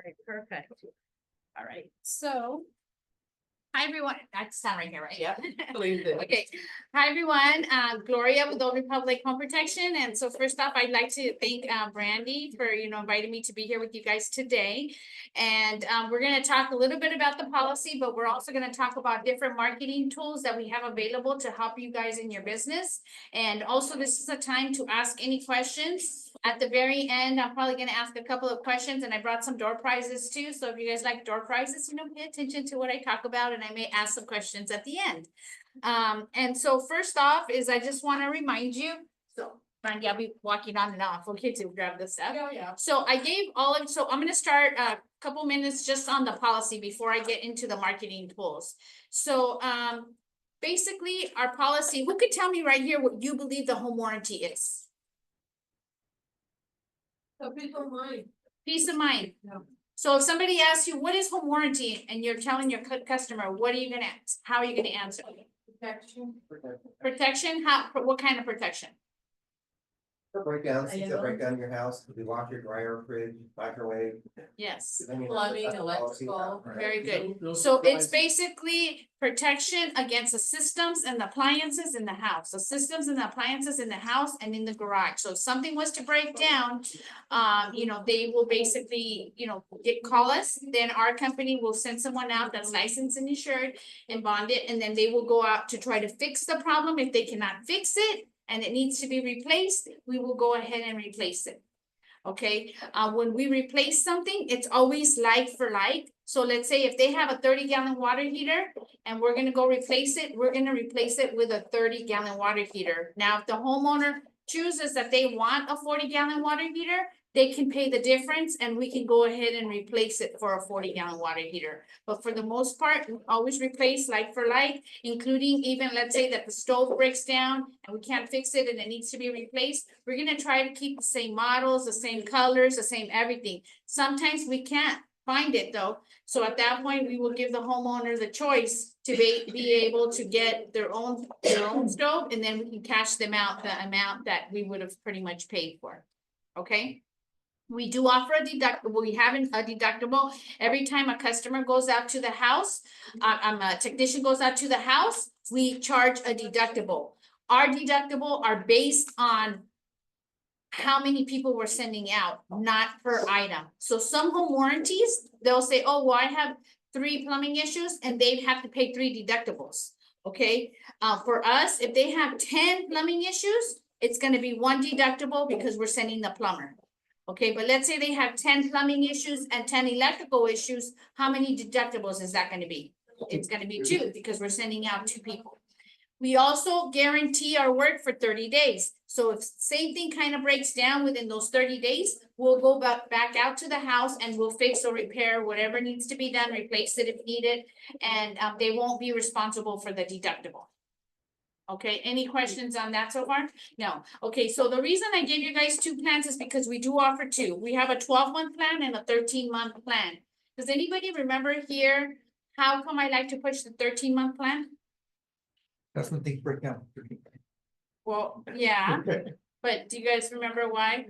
right, perfect. All right, so. Hi, everyone. I stand right here, right? Yeah, please do. Okay. Hi, everyone. Gloria with Old Republic Home Protection. And so first off, I'd like to thank Brandy for, inviting me to be here with you guys today. And we're going to talk a little bit about the policy, but we're also going to talk about different marketing tools that we have available to help you guys in your business. And also, this is a time to ask any questions. At the very end, I'm probably going to ask a couple of questions, and I brought some door prizes too. So if you guys like door prizes, pay attention to what I talk about, and I may ask some questions at the end. And so first off is I just want to remind you, so Brandy, I'll be walking on and off, okay, to grab this stuff. Yeah. So I gave so I'm going to start a couple minutes just on the policy before I get into the marketing tools. So basically our policy, who could tell me right here what you believe the home warranty is? So peace of mind. Peace of mind. Yeah. So if somebody asks you, what is home warranty? And you're telling your customer, what are you gonna ask? How are you gonna answer? Protection. Protection, what kind of protection? For breakdowns, things that break down in your house, could be washer, dryer, fridge, microwave. Yes, depending on Plumbing, the policy. electrical. Right. very good. So it's basically protection against the systems and the appliances in the house, the systems and the appliances in the house and in the garage. So if something was to break down, they will basically, call us, then our company will send someone out that's licensed and insured and bonded, and then they will go out to try to fix the problem. If they cannot fix it and it needs to be replaced, we will go ahead and replace it. Okay, when we replace something, it's always like for like. So let's say if they have a 30-gallon water heater and we're gonna go replace it, we're gonna replace it with a 30-gallon water heater. Now, if the homeowner chooses that they want a 40-gallon water heater, they can pay the difference and we can go ahead and replace it for a 40-gallon water heater. But for the most part, we always replace like for like, including even, let's say that the stove breaks down and we can't fix it and it needs to be replaced. We're gonna try to keep the same models, the same colors, the same everything. Sometimes we can't find it though. So at that point, we will give the homeowner the choice to be able to get their own stove, and then we can cash them out the amount that we would have pretty much paid for. Okay? We do offer a deductible. We have a deductible every time a customer goes out to the house. A technician goes out to the house, we charge a deductible. Our deductible are based on how many people we're sending out, not per item. So some home warranties, they'll say, oh, well, I have 3 plumbing issues and they have to pay 3 deductibles. Okay, for us, if they have 10 plumbing issues, it's gonna be 1 deductible because we're sending the plumber. Okay, but let's say they have 10 plumbing issues and 10 electrical issues, how many deductibles is that gonna be? It's gonna be 2 because we're sending out 2 people. We also guarantee our work for 30 days. So if same thing kind of breaks down within those 30 days, we'll go back out to the house and we'll fix or repair whatever needs to be done, replace it if needed, and they won't be responsible for the deductible. Okay, any questions on that so far? No. Okay, so the reason I gave you guys 2 plans is because we do offer 2. We have a 12-month plan and a 13-month plan. Does anybody remember here how come I like to push the 13-month plan? That's when things break down. Well, yeah, but do you guys remember why?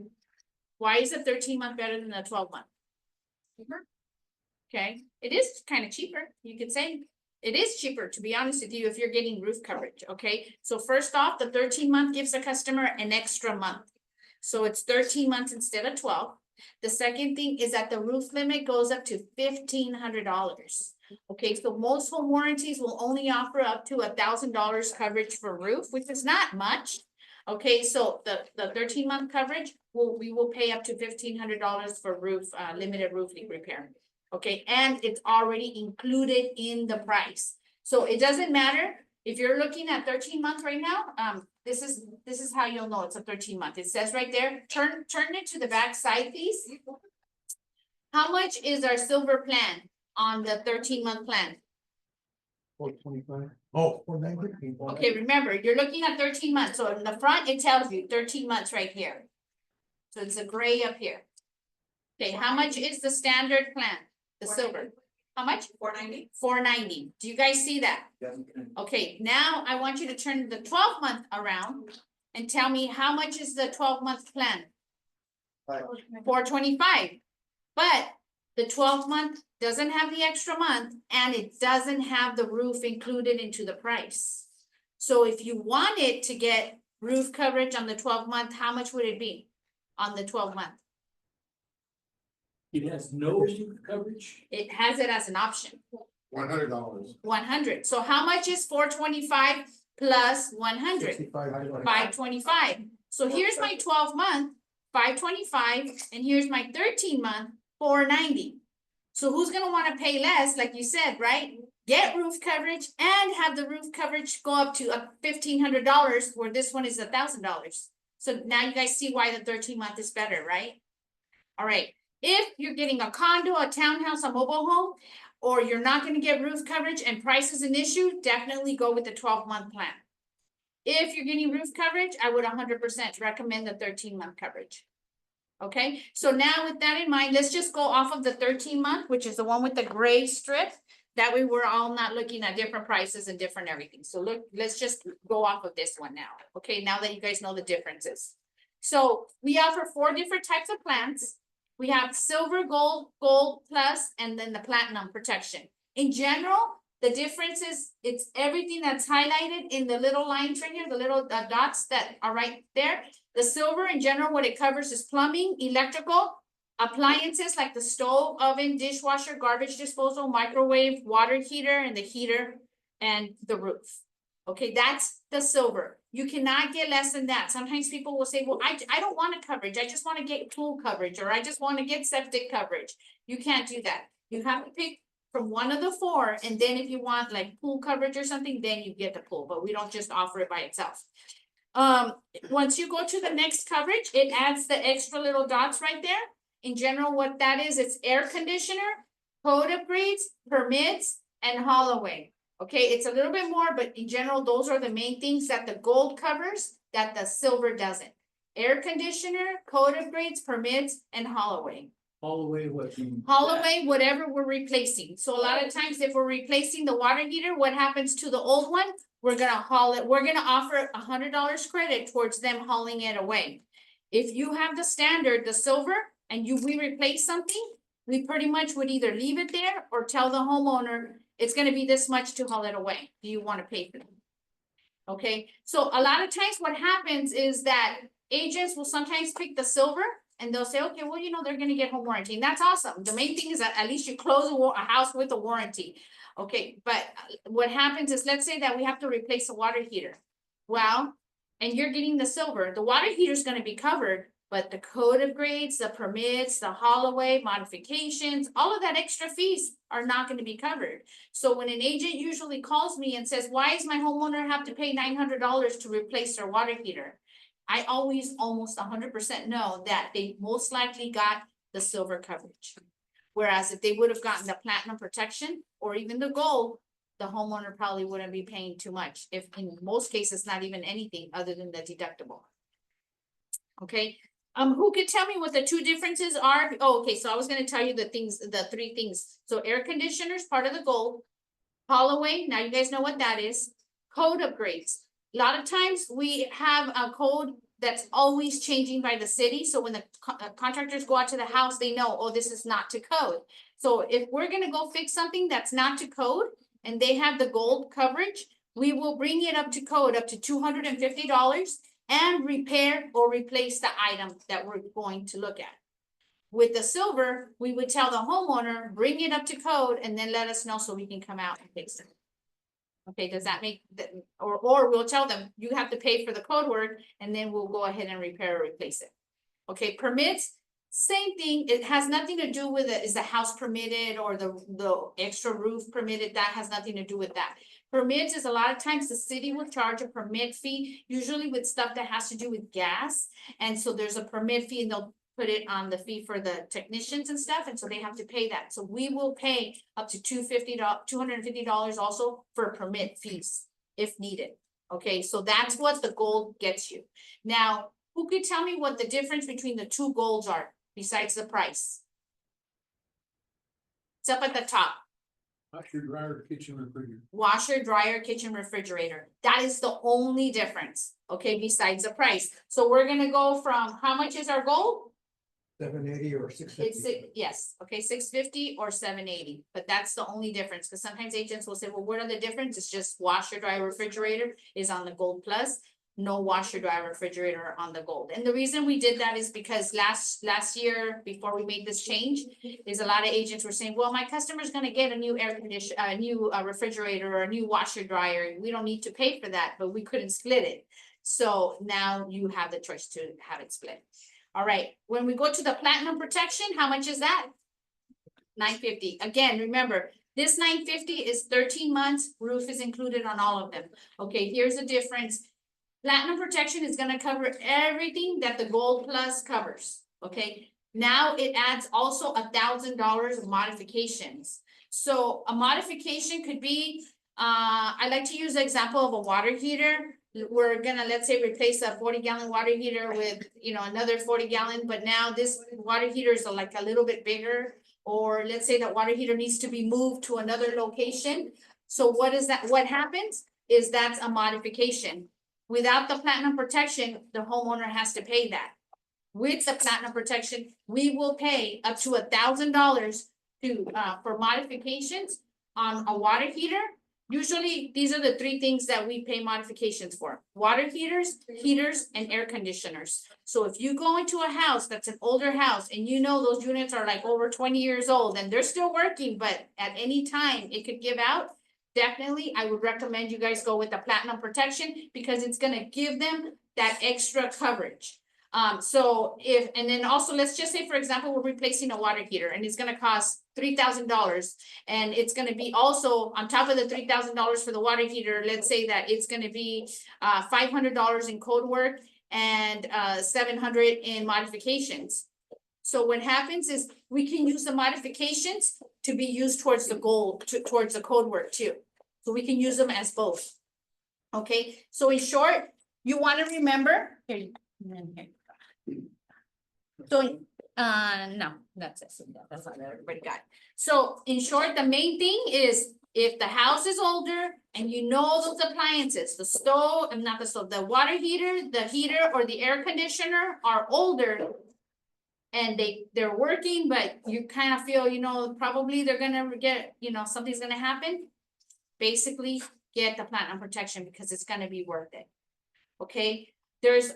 Why is a 13-month better than a 12-month? Okay, it is kind of cheaper, you could say. It is cheaper, to be honest with you, if you're getting roof coverage, okay? So first off, the 13-month gives the customer an extra month. So it's 13 months instead of 12. The second thing is that the roof limit goes up to $1,500. Okay, so most home warranties will only offer up to $1,000 coverage for roof, which is not much. Okay, so the 13-month coverage, we will pay up to $1,500 for roof, limited roof leak repair. Okay, and it's already included in the price. So it doesn't matter if you're looking at 13 months right now. This is how you'll know it's a 13-month. It says right there, turn it to the back side, please. How much is our silver plan on the 13-month plan? 425. Oh, 490. Okay, remember, you're looking at 13 months. So in the front, it tells you 13 months right here. So it's a gray up here. Okay, how much is the standard plan? The silver. How much? $490. $490. Do you guys see that? Yes. Okay, now I want you to turn the 12-month around and tell me how much is the 12-month plan? $425. But The 12-month doesn't have the extra month and it doesn't have the roof included into the price. So if you wanted to get roof coverage on the 12-month, how much would it be on the 12-month? It has no roof coverage. It has it as an option, $100. 100. So how much is 425 plus 100? 525. So here's my 12-month, 525, and here's my 13-month, 490. So who's gonna wanna pay less, like you said, right? Get roof coverage and have the roof coverage go up to $1,500, where this one is $1,000. So now you guys see why the 13-month is better, right? All right, if you're getting a condo, a townhouse, a mobile home, or you're not gonna get roof coverage and price is an issue, definitely go with the 12-month plan. If you're getting roof coverage, I would 100% recommend the 13-month coverage. Okay, so now with that in mind, let's just go off of the 13-month, which is the one with the gray strip. That way we're all not looking at different prices and different everything. So look, let's just go off of this one now. Okay, now that you guys know the differences. So we offer 4 different types of plans. We have silver, gold, gold plus, and then the platinum protection. In general, the difference is it's everything that's highlighted in the little lines right here, the little dots that are right there. The silver in general, what it covers is plumbing, electrical, appliances like the stove, oven, dishwasher, garbage disposal, microwave, water heater, and the heater, and the roof. Okay, that's the silver. You cannot get less than that. Sometimes people will say, well, I don't want a coverage. I just want to get pool coverage, or I just want to get septic coverage. You can't do that. You have to pick from one of the 4, and then if you want like pool coverage or something, then you get the pool, but we don't just offer it by itself. Once you go to the next coverage, it adds the extra little dots right there. In general, what that is, it's air conditioner, code upgrades, permits, and haul-away. Okay, it's a little bit more, but in general, those are the main things that the gold covers that the silver doesn't. Air conditioner, code upgrades, permits, and haul-away. All the way what you. Haul away whatever we're replacing. So a lot of times if we're replacing the water heater, what happens to the old one? We're gonna haul it, we're gonna offer $100 credit towards them hauling it away. If you have the standard, the silver, and we replace something, we pretty much would either leave it there or tell the homeowner, it's gonna be this much to haul it away. Do you wanna pay for them? Okay, so a lot of times what happens is that agents will sometimes pick the silver and they'll say, okay, well, you know, they're gonna get home warranty, and that's awesome. The main thing is that at least you close a house with a warranty. Okay, but what happens is, let's say that we have to replace a water heater. Well, and you're getting the silver, the water heater is gonna be covered, but the code upgrades, the permits, the haul-away modifications, all of that extra fees are not gonna be covered. So when an agent usually calls me and says, why does my homeowner have to pay $900 to replace their water heater? I always almost 100% know that they most likely got the silver coverage. Whereas if they would have gotten the platinum protection or even the gold, the homeowner probably wouldn't be paying too much. If in most cases, not even anything other than the deductible. Okay, who could tell me what the 2 differences are? Oh, okay, so I was gonna tell you the 3 things. So air conditioners, part of the gold. Haul-away, now you guys know what that is. Code upgrades. A lot of times we have a code that's always changing by the city. So when the contractors go out to the house, they know, oh, this is not to code. So if we're gonna go fix something that's not to code and they have the gold coverage, we will bring it up to code up to $250 and repair or replace the item that we're going to look at. With the silver, we would tell the homeowner, bring it up to code and then let us know so we can come out and fix it. Okay, does that make that, or we'll tell them you have to pay for the code work and then we'll go ahead and repair or replace it. Okay, permits, same thing. It has nothing to do with it. Is the house permitted or the extra roof permitted? That has nothing to do with that. Permits is a lot of times the city will charge a permit fee, usually with stuff that has to do with gas. And so there's a permit fee and they'll put it on the fee for the technicians and stuff, and so they have to pay that. So we will pay up to $250 also for permit fees if needed. Okay, so that's what the gold gets you. Now, who could tell me what the difference between the 2 golds are besides the price? It's up at the top. Washer, dryer, kitchen, refrigerator. Washer, dryer, kitchen, refrigerator. That is the only difference, okay, besides the price. So we're gonna go from, how much is our gold? 780 or 650? It's, yes, okay, 650 or 780, but that's the only difference, because sometimes agents will say, well, what are the difference? It's just washer, dryer, refrigerator is on the Gold Plus, no washer, dryer, refrigerator on the Gold. And the reason we did that is because last year, before we made this change, is a lot of agents were saying, well, my customer's gonna get a new air condition, a new refrigerator or a new washer, dryer. We don't need to pay for that, but we couldn't split it. So now you have the choice to have it split. All right, when we go to the platinum protection, how much is that? $950. Again, remember, this $950 is 13 months, roof is included on all of them. Okay, here's the difference. Platinum protection is gonna cover everything that the Gold Plus covers, okay? Now it adds also $1,000 of modifications. So a modification could be, I like to use the example of a water heater. We're gonna, let's say, replace a 40-gallon water heater with, another 40-gallon, but now this water heater is like a little bit bigger. Or let's say that water heater needs to be moved to another location. So what is that? What happens is that's a modification. Without the platinum protection, the homeowner has to pay that. With the platinum protection, we will pay up to $1,000 for modifications on a water heater. Usually, these are the three things that we pay modifications for: water heaters, and air conditioners. So if you go into a house that's an older house and those units are like over 20 years old and they're still working, but at any time it could give out, definitely I would recommend you guys go with the platinum protection because it's gonna give them that extra coverage. And then also, let's just say, for example, we're replacing a water heater and it's gonna cost $3,000. And it's gonna be also on top of the $3,000 for the water heater, let's say that it's gonna be $500 in code work and $700 in modifications. So what happens is we can use the modifications to be used towards the goal, towards the code work too. So we can use them as both. Okay, so in short, you wanna remember, here. So, no, that's it. That's not that everybody got. So in short, the main thing is if the house is older and those appliances, the stove, and not the stove, the water heater, the heater, or the air conditioner are older and they're working, but you kind of feel, probably they're gonna get, something's gonna happen. Basically, get the platinum protection because it's gonna be worth it. Okay, there's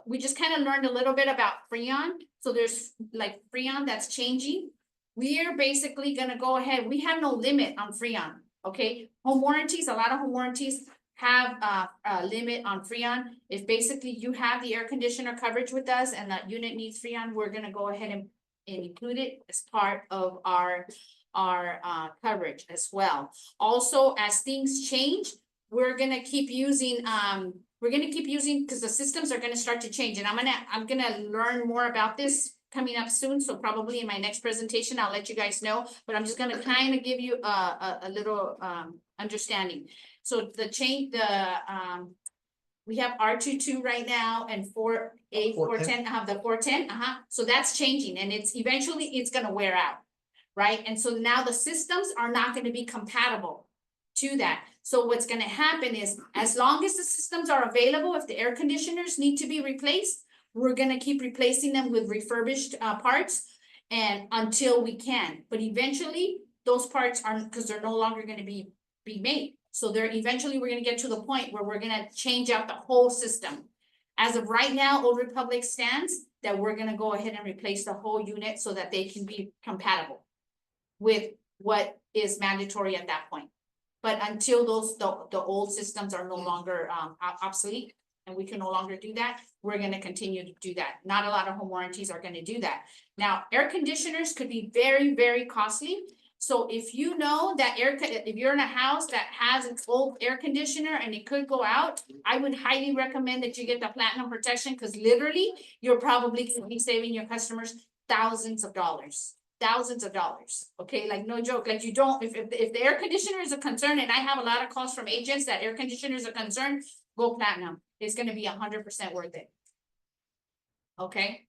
we just kind of learned a little bit about Freon. So there's like Freon that's changing. We are basically gonna go ahead. We have no limit on Freon. Okay, home warranties. A lot of home warranties have a limit on Freon. If basically you have the air conditioner coverage with us and that unit needs Freon, we're gonna go ahead and include it as part of our coverage as well. Also, as things change, we're gonna keep using because the systems are gonna start to change, and I'm gonna learn more about this coming up soon. So probably in my next presentation, I'll let you guys know, but I'm just gonna kind of give you a little understanding. So we have R22 right now and 4A 410. The 410. So that's changing, and it's eventually gonna wear out, right? And so now the systems are not gonna be compatible to that. So what's gonna happen is, as long as the systems are available, if the air conditioners need to be replaced, we're gonna keep replacing them with refurbished parts and until we can. But eventually, those parts aren't, because they're no longer gonna be made. So eventually we're gonna get to the point where we're gonna change out the whole system. As of right now, Old Republic stands that we're gonna go ahead and replace the whole unit so that they can be compatible with what is mandatory at that point. But until the old systems are no longer obsolete and we can no longer do that, we're gonna continue to do that. Not a lot of home warranties are gonna do that. Now, air conditioners could be very, very costly. So if you know that if you're in a house that has its old air conditioner and it could go out, I would highly recommend that you get the platinum protection, because literally you're probably gonna be saving your customers thousands of dollars. Okay, like no joke. Like, you don't, if the air conditioner is a concern, and I have a lot of calls from agents that air conditioners are concerned, go platinum. It's gonna be 100% worth it. Okay.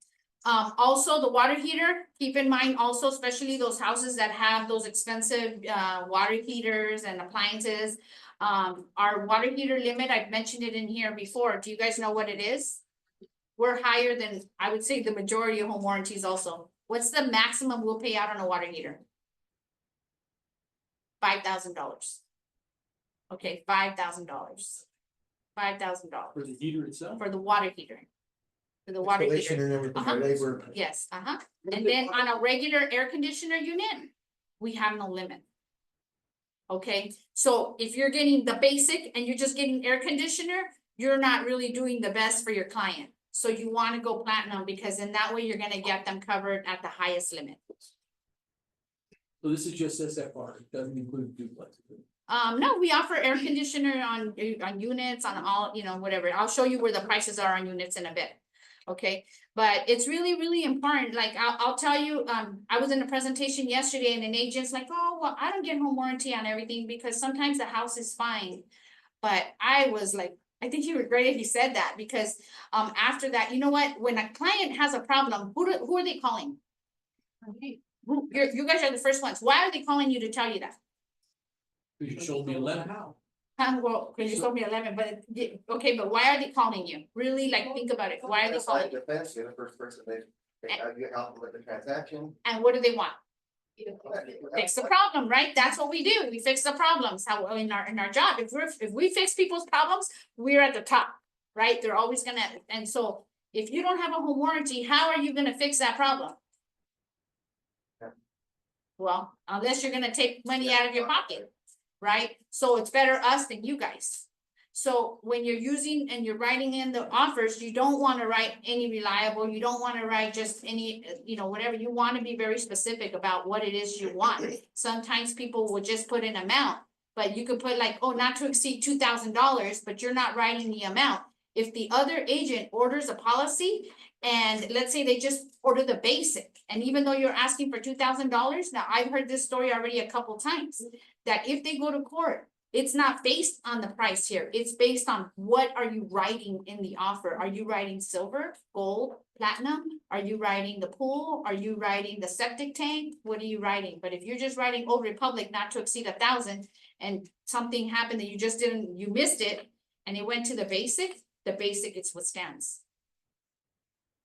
Also the water heater, keep in mind also, especially those houses that have those expensive water heaters and appliances. Our water heater limit, I've mentioned it in here before. Do you guys know what it is? we're higher than, I would say, the majority of home warranties also. What's the maximum we'll pay out on a water heater? $5,000. Okay, $5,000. $5,000 For the heater itself? for the water heater. For the water Installation heater, and everything, Uh-huh. labor. yes, and then on a regular air conditioner unit, we have no limit. Okay, so if you're getting the basic and you're just getting air conditioner, you're not really doing the best for your client. So you wanna go platinum, because in that way you're gonna get them covered at the highest limit. So this is just SFR, it doesn't include duplex. No, we offer air conditioner on units, on all, whatever. I'll show you where the prices are on units in a bit. Okay, but it's really, really important. Like, I'll tell you, I was in a presentation yesterday and an agent's like, oh, well, I don't get home warranty on everything because sometimes the house is fine. But I was like, I think he regretted he said that, because, after that, you know what, when a client has a problem, who are they calling? You guys are the first ones. Why are they calling you to tell you that? Because you sold me 11. Well, because you told me 11, but, okay, but why are they calling you? Really, like, think about it. Why are they That's calling like you? defense, you're the first person you help them with the transaction. And what do they want? Fix the problem, right? That's what we do. We fix the problems. How in our job, if we fix people's problems, we're at the top, right? They're always gonna, and so if you don't have a home warranty, how are you gonna fix that problem? Well, unless you're gonna take money out of your pocket, right? So it's better us than you guys. So when you're using and you're writing in the offers, you don't want to write any reliable, you don't want to write just any, whatever. You want to be very specific about what it is you want. Sometimes people will just put an amount, but you could put like, oh, not to exceed $2,000, but you're not writing the amount. If the other agent orders a policy, and let's say they just order the basic, and even though you're asking for $2,000, now I've heard this story already a couple times, that if they go to court, it's not based on the price here. It's based on what are you writing in the offer? Are you writing silver, gold, platinum? Are you writing the pool? Are you writing the septic tank? What are you writing? But if you're just writing Old Republic not to exceed 1,000, and something happened that you missed it, and it went to the basic is what stands.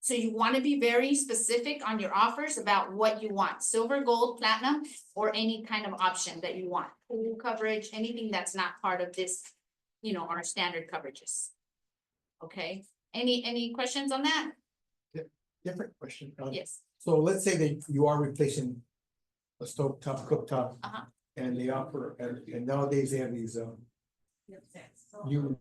So you want to be very specific on your offers about what you want, silver, gold, platinum, or any kind of option that you want. Pool coverage, anything that's not part of this, our standard coverages. Okay, any questions on that? Different question. Yes. So let's say that you are replacing a stove top, cooktop, Uh-huh. and they offer, and nowadays they have these, you.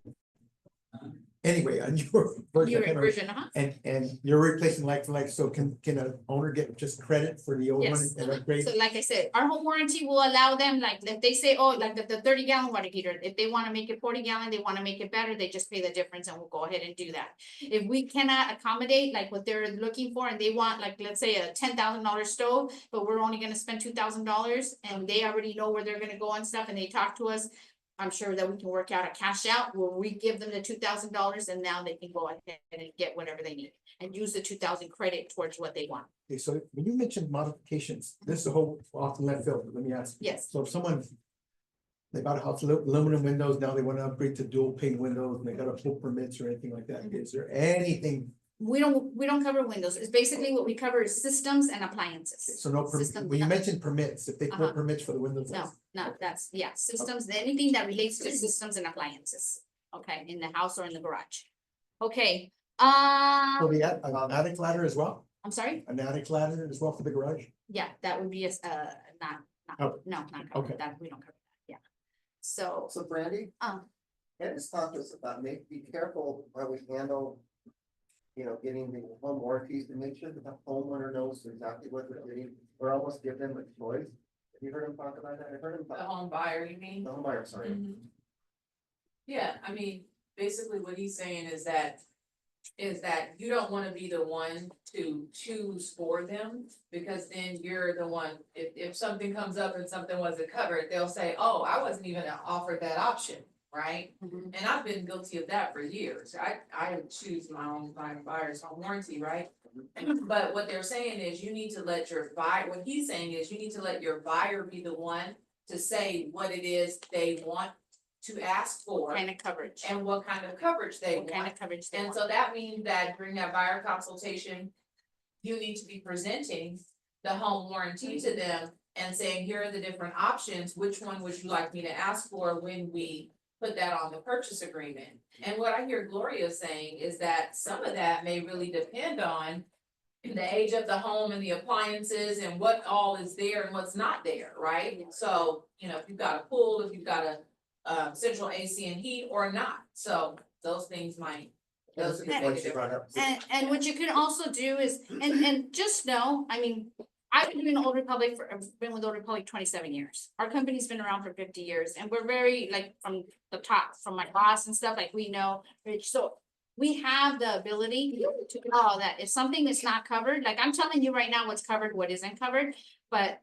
Anyway, on your Your version, and you're replacing like for like, so can an owner get just credit for the old one Yes. and upgrade? So like I said, our home warranty will allow them, like, if they say, oh, like the 30-gallon water heater, if they want to make it 40-gallon, they want to make it better, they just pay the difference and we'll go ahead and do that. If we cannot accommodate like what they're looking for, and they want, like, let's say a $10,000 stove, but we're only gonna spend $2,000, and they already know where they're gonna go and stuff, and they talk to us, I'm sure that we can work out a cash out where we give them the $2,000, and now they can go ahead and get whatever they need and use the 2,000 credit towards what they want. Okay, so when you mentioned modifications, this is a whole off the left field, but let me ask. Yes. So if someone, they bought a house, aluminum windows, now they want to upgrade to dual pane windows, and they got to pull permits or anything like that, is there anything? We don't cover windows. It's basically what we cover is systems and appliances. So no, Systems, when you nothing. mentioned permits, if they pull Uh-huh. permits for the windows. No, that's, systems, anything that relates to systems and appliances, okay, in the house or in the garage. Okay, So the an attic ladder as well, I'm sorry, an attic ladder as well for the garage? yeah, that would be not, Oh, not okay. covered, that, we don't cover that, yeah. So, So Brandy, um, can you just talk to us about, be careful how we handle, getting the home warranties, to make sure that the homeowner knows exactly what they're getting, or almost give them a choice. Have you heard him talk about that? I've heard him The talk, home buyer, you mean? the home buyer, sorry. Yeah, I mean, basically what he's saying is that you don't wanna be the one to choose for them, because then you're the one, if something comes up and something wasn't covered, they'll say, oh, I wasn't even offered that option, right? mhm. And I've been guilty of that for years. I choose my own buyer's home warranty, right? But what they're saying is you need to let your buyer, what he's saying is you need to let your buyer be the one to say what it is they want to ask for What kind of coverage, and what kind of coverage they what kind want. of coverage they And want. so that means that during that buyer consultation, you need to be presenting the home warranty to them and saying, here are the different options, which one would you like me to ask for when we put that on the purchase agreement? And what I hear Gloria saying is that some of that may really depend on the age of the home and the appliances and what all is there and what's not there, right? So, you know, if you've got a pool, if you've got a central AC and heat or not, so those things might. That's a good point you brought up. And what you can also do is, and just know, I mean, I've been doing Old Republic I've been with Old Republic 27 years. Our company's been around for 50 years and we're very like from the top, from my boss and stuff, like we know, Rich, so we have the ability to know that if something is not covered, like I'm telling you right now what's covered, what isn't covered, but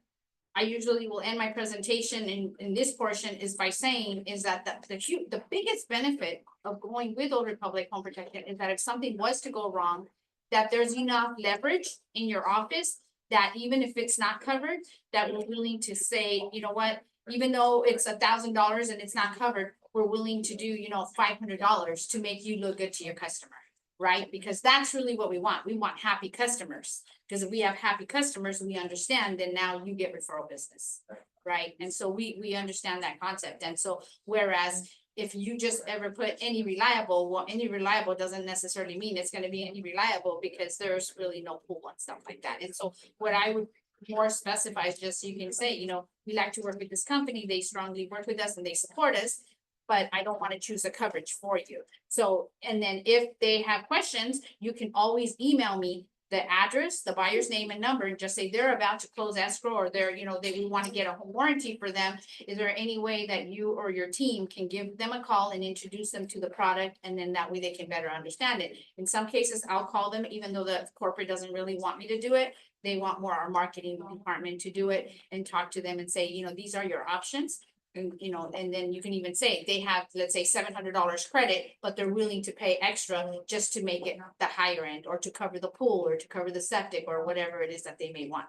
I usually will end my presentation in this portion is by saying is that the biggest benefit of going with Old Republic Home Protection is that if something was to go wrong, that there's enough leverage in your office that even if it's not covered, that we're willing to say, you know what, even though it's $1,000 and it's not covered, we're willing to do, you know, $500 to make you look good to your customer, right? Because that's really what we want. We want happy customers. Because if we have happy customers, we understand, then now you get referral business, right? And so we understand that concept. And so whereas if you just ever put any reliable, well, any reliable doesn't necessarily mean it's gonna be any reliable because there's really no pool and stuff like that. And so what I would more specify is just so you can say, you know, we like to work with this company, they strongly work with us and they support us, but I don't want to choose a coverage for you. So, and then if they have questions, you can always email me the address, the buyer's name and number, and just say they're about to close escrow or they're, you know, we want to get a home warranty for them. Is there any way that you or your team can give them a call and introduce them to the product? And then that way they can better understand it. In some cases, I'll call them, even though the corporate doesn't really want me to do it. They want more our marketing department to do it and talk to them and say, you know, these are your options. And, you know, and then you can even say they have, let's say $700 credit, but they're willing to pay extra just to make it the higher end or to cover the pool or to cover the septic or whatever it is that they may want.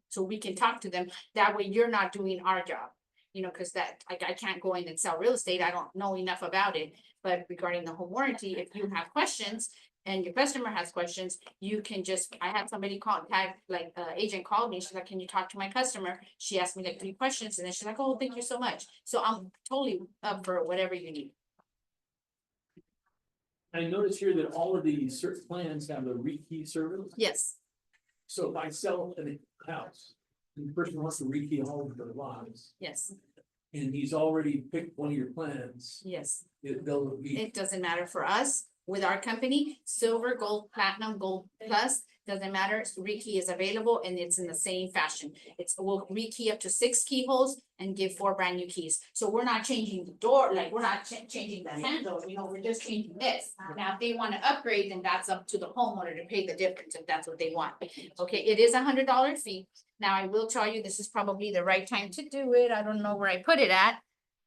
So we can talk to them. That way you're not doing our job, you know, because that like I can't go in and sell real estate. I don't know enough about it. But regarding the home warranty, if you have questions and your customer has questions, you can just, I had somebody agent called me, she's like, can you talk to my customer? She asked me like 3 questions and then she's like, oh, thank you so much. So I'm totally up for whatever you need. I notice here that all of these certain plans have a rekey service. Yes, So if I sell a house, and the person wants to rekey all of their lives, yes, and he's already picked one of your plans, yes. they'll be. It doesn't matter for us with our company, silver, gold, platinum, gold plus, doesn't matter. Rekey is available and it's in the same fashion. We'll rekey up to 6 keyholes and give 4 brand new keys. So we're not changing the door, like we're not changing the handle, you know, we're just changing this. Now, if they want to upgrade, then that's up to the homeowner to pay the difference if that's what they want. Okay, it is $100 fee. Now, I will tell you, this is probably the right time to do it. I don't know where I put it at.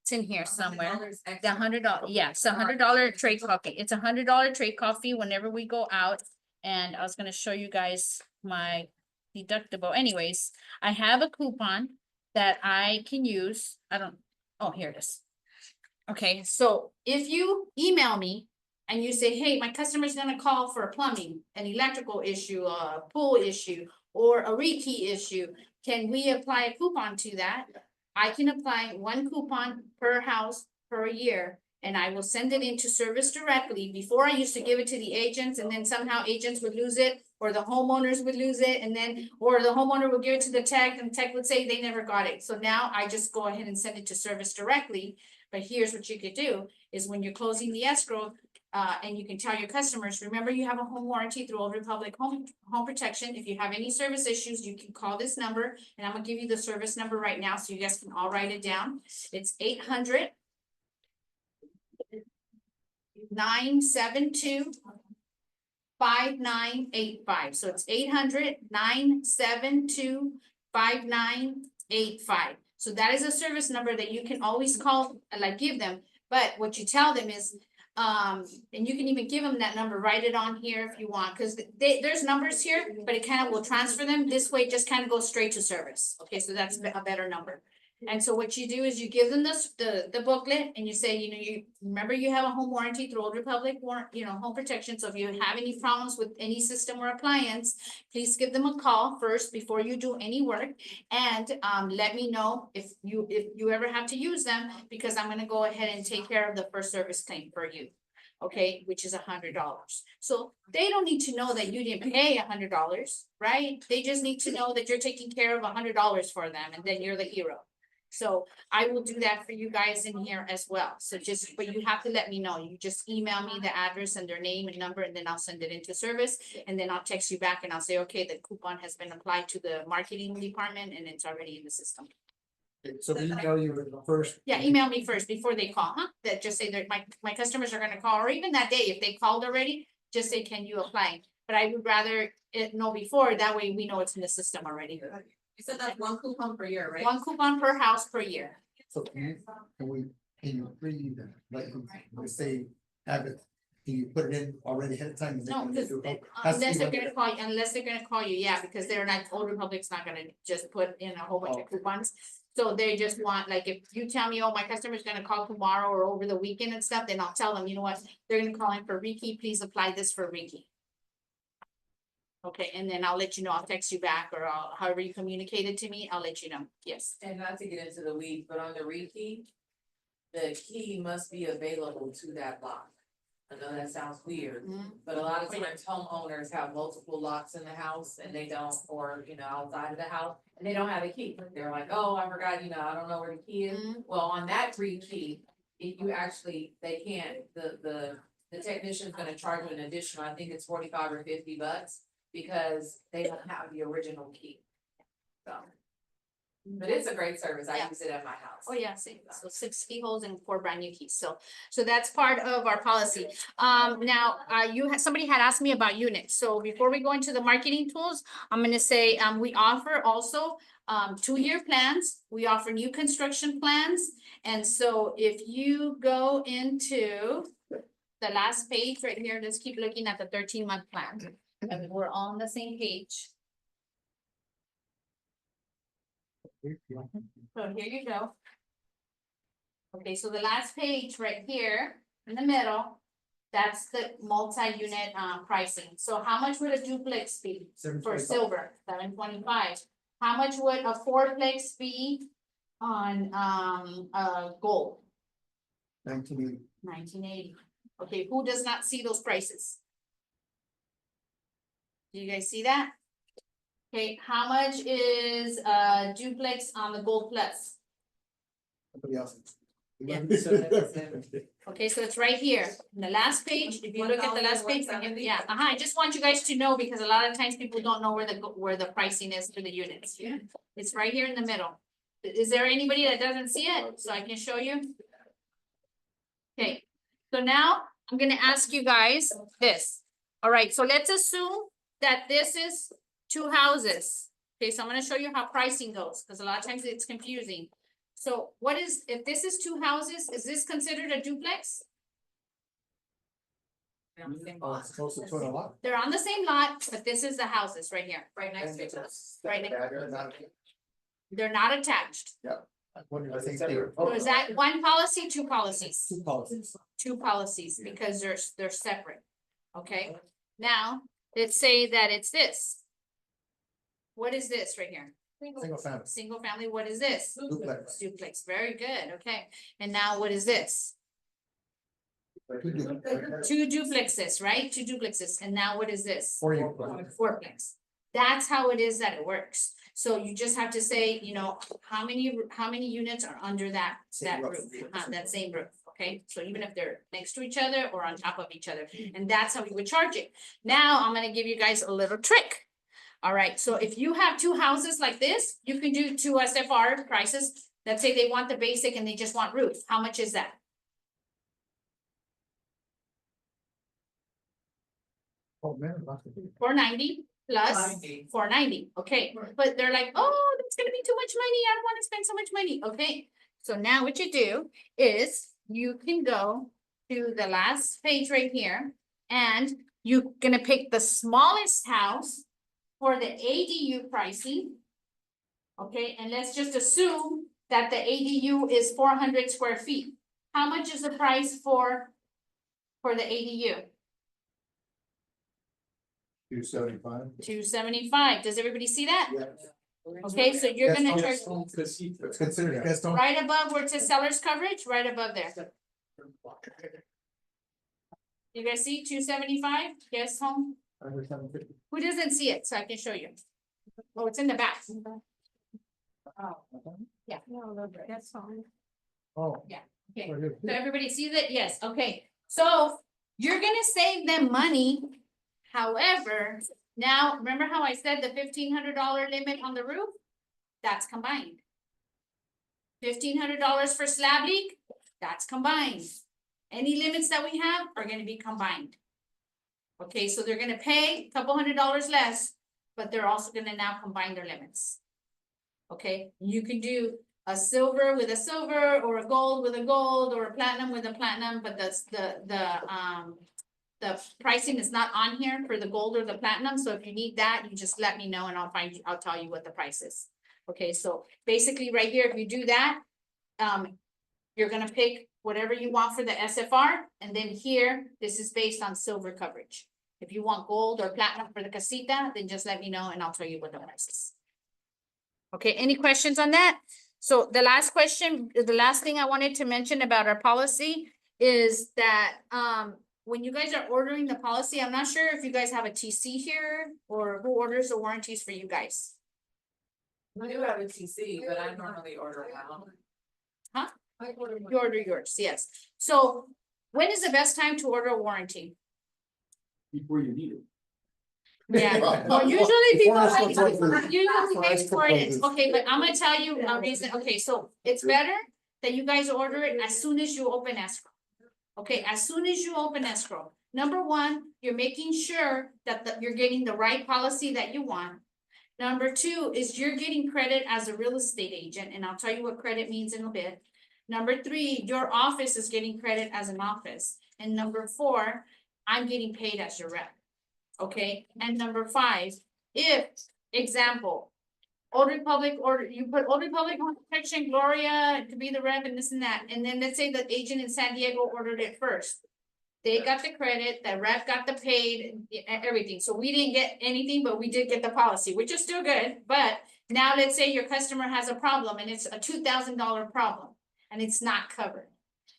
It's in here somewhere. The $100, yeah, it's $100 trade coffee. It's $100 trade coffee whenever we go out. And I was gonna show you guys my deductible. Anyways, I have a coupon that I can use. Oh, here it is. Okay, so if you email me and you say, hey, my customer's gonna call for a plumbing, an electrical issue, a pool issue, or a rekey issue, can we apply a coupon to that? I can apply 1 coupon per house per year, and I will send it into service directly. Before I used to give it to the agents, and then somehow agents would lose it, or the homeowners would lose it, and then, or the homeowner would give it to the tech, and tech would say they never got it. So now I just go ahead and send it to service directly. But here's what you could do, is when you're closing the escrow, and you can tell your customers, remember you have a home warranty through Old Republic Home Protection. If you have any service issues, you can call this number, and I'm gonna give you the service number right now, so you guys can all write it down. It's 800-972-5985. So it's 800-972-5985. So that is a service number that you can always call, like give them, but what you tell them is, and you can even give them that number, write it on here if you want, because there's numbers here, but it kind of will transfer them this way, just kind of go straight to service. Okay, so that's a better number. And so what you do is you give them the booklet and you say, you know, you remember you have a home warranty through Old Republic home protection. So if you have any problems with any system or appliance, please give them a call first before you do any work. And let me know if you ever have to use them, because I'm gonna go ahead and take care of the first service claim for you. Okay, which is $100. So they don't need to know that you didn't pay $100, right? They just need to know that you're taking care of $100 for them, and then you're the hero. So I will do that for you guys in here as well. So but you have to let me know. You just email me the address and their name and number, and then I'll send it into service. And then I'll text you back and I'll say, okay, the coupon has been applied to the marketing department and it's already in the system. So we email you first. Yeah, email me first before they call, huh? That just say that my customers are gonna call, or even that day, if they called already, just say, can you apply? But I would rather know before, that way we know it's in the system already. You said that's one coupon per year, right? One coupon per house per year. So can you like, let's say, have it, can you put it in already ahead of time? and they No, can because do it? unless Has to they're be gonna call you, yeah, because they're not, Old Republic's not gonna just put in a whole bunch of coupons. So they just want, like, if you tell me, oh, my customer's gonna call tomorrow or over the weekend and stuff, then I'll tell them, you know what, they're gonna call in for Ricky, please apply this for Ricky. Okay, and then I'll let you know, I'll text you back, or however you communicate it to me, I'll let you know, yes. And not to get into the weeds, but on the rekey, the key must be available to that lock. I know that sounds weird, but a lot of times homeowners have multiple locks in the house and they don't, or, outside of the house, and they don't have a key. They're like, oh, I forgot, I don't know where the key is. Well, on that rekey, if you actually, they can't, the technician's gonna charge you an additional, I think it's $45 or $50, because they don't have the original key. So. But it's a great service. I Yeah. use it at my house. Oh, yeah, same. So 6 keyholes and 4 brand new keys. So that's part of our policy. Now, somebody had asked me about units. So before we go into the marketing tools, I'm gonna say, we offer also 2-year plans. We offer new construction plans. And so if you go into the last page right here, let's keep looking at the 13-month plan. And we're on the same page. So here you go. Okay, so the last page right here in the middle, that's the multi-unit pricing. So how much would a duplex be for silver? $725. How much would a 4-plex be on gold? $1980. $1980. Okay, who does not see those prices? Do you guys see that? Okay, how much is duplex on the Gold Plus? Somebody else. Yeah. Okay, so it's right here, in the last page, if you look at the last page, I just want you guys to know, because a lot of times people don't know where the pricing is for the units. Yeah. It's right here in the middle. Is there anybody that doesn't see it, so I can show you? Okay, so now I'm gonna ask you guys this. All right, so let's assume that this is 2 houses. Okay, so I'm gonna show you how pricing goes, because a lot of times it's confusing. So if this is 2 houses, is this considered a duplex? Oh, it's supposed to turn a lot. They're on the same lot, but this is the houses right here, right next to each other. Right next. They're not attached. I think they were. So is that 1 policy, 2 policies? 2 policies. 2 policies, because they're separate. Okay, now let's say that it's this. What is this right here? Single family. Single family, what is this? Duplex. Duplex, very good, okay. And now what is this? 2 duplex. 2 duplexes, right? 2 duplexes, and now what is this? 4 units. 4plex. That's how it is that it works. So you just have to say, how many units are under that roof, that same roof, okay? So even if they're next to each other or on top of each other, and that's how we would charge it. Now, I'm gonna give you guys a little trick. All right, so if you have 2 houses like this, you can do 2 SFR prices. Let's say they want the basic and they just want roof. How much is that? Oh, man. $490 plus $490. $490, okay, but they're like, oh, that's gonna be too much money, I don't wanna spend so much money, okay? So now what you do is you can go to the last page right here, and you're gonna pick the smallest house for the ADU pricing. Okay, and let's just assume that the ADU is 400 square feet. How much is the price for the ADU? $275. 275. Does everybody see that? Yeah. Okay, so you're That's gonna all- charge It's considered guest home. right above where it says seller's coverage, right above there. You guys see 275, guest home? Under 750. Who doesn't see it? So I can show you. Oh, it's in the back. Oh. Yeah. No, that's fine. Oh. Yeah, okay. Right here. So everybody sees it? Yes, okay. So you're gonna save them money. However, now, remember how I said the $1,500 limit on the roof? That's combined. $1,500 for slab leak, that's combined. Any limits that we have are gonna be combined. Okay, so they're gonna pay a couple $100 less, but they're also gonna now combine their limits. Okay, you can do a silver with a silver, or a gold with a gold, or a platinum with a platinum, but that's the pricing is not on here for the gold or the platinum, so if you need that, you just let me know and I'll tell you what the price is. Okay, so basically right here, if you do that, you're gonna pick whatever you want for the SFR, and then here, this is based on silver coverage. If you want gold or platinum for the casita, then just let me know and I'll tell you what the price is. Okay, any questions on that? So the last question, the last thing I wanted to mention about our policy is that, when you guys are ordering the policy, I'm not sure if you guys have a TC here or who orders the warranties for you guys. We do have a TC, but I normally order now. Huh? I order You order yours, yes. So when is the best time to order a warranty? Before you need it. Yeah, well, usually people like, usually pay for it, okay, but I'm gonna tell you a reason, okay, so it's better that you guys order it as soon as you open escrow. Okay, as soon as you open escrow, number one, you're making sure that you're getting the right policy that you want. Number two is you're getting credit as a real estate agent, and I'll tell you what credit means in a bit. Number three, your office is getting credit as an office. And number four, I'm getting paid as your rep. Okay, and number five, if, example, Old Republic order, you put Old Republic on protection, Gloria to be the rep and this and that, and then let's say the agent in San Diego ordered it first. They got the credit, the rep got the paid, everything, so we didn't get anything, but we did get the policy, which is still good, but now let's say your customer has a problem and it's a $2,000 problem, and it's not covered.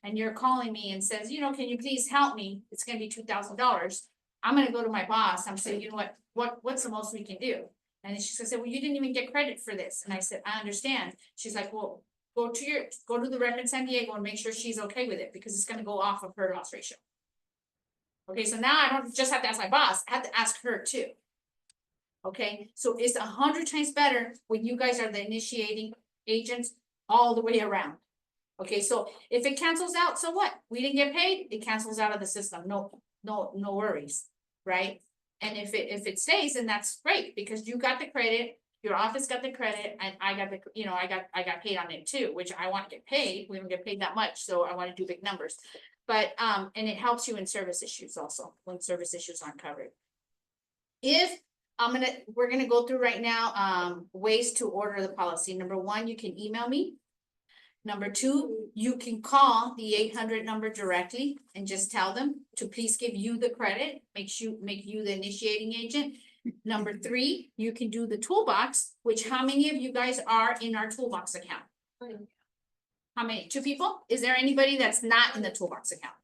And you're calling me and says, you know, can you please help me, it's gonna be $2,000, I'm gonna go to my boss, I'm saying, you know what's the most we can do? And she's gonna say, well, you didn't even get credit for this. And I said, I understand. She's like, well, go to the rep in San Diego and make sure she's okay with it, because it's gonna go off of her loss ratio. Okay, so now I don't just have to ask my boss, I have to ask her too. Okay, so it's 100 times better when you guys are the initiating agents all the way around. Okay, so if it cancels out, so what? We didn't get paid, it cancels out of the system. No worries, right? And if it stays, then that's great, because you got the credit, your office got the credit, and I got the, you know, I got paid on it too, which I want to get paid. We don't get paid that much, so I want to do big numbers. But and it helps you in service issues also, when service issues aren't covered. If we're gonna go through right now ways to order the policy. Number one, you can email me. Number two, you can call the 800 number directly and just tell them to please give you the credit, make you the initiating agent. Number three, you can do the toolbox, which how many of you guys are in our toolbox account? How many? 2 people? Is there anybody that's not in the toolbox account?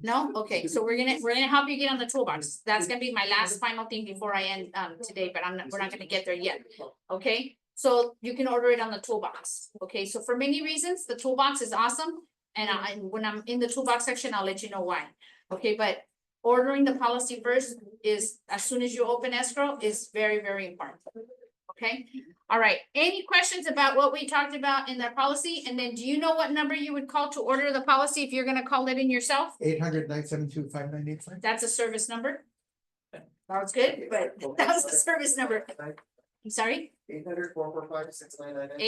No? Okay, so we're gonna help you get on the toolbox. That's gonna be my last final thing before I end today, but we're not gonna get there yet. Okay? So you can order it on the toolbox. Okay, so for many reasons, the toolbox is awesome. And when I'm in the toolbox section, I'll let you know why. Okay, but ordering the policy first is, as soon as you open escrow, is very, very important. Okay, all right. Any questions about what we talked about in that policy? And then do you know what number you would call to order the policy if you're gonna call it in yourself? 800-972-5985. That's a service number. That was good, but that was the service number. I'm sorry? 800-445-6999.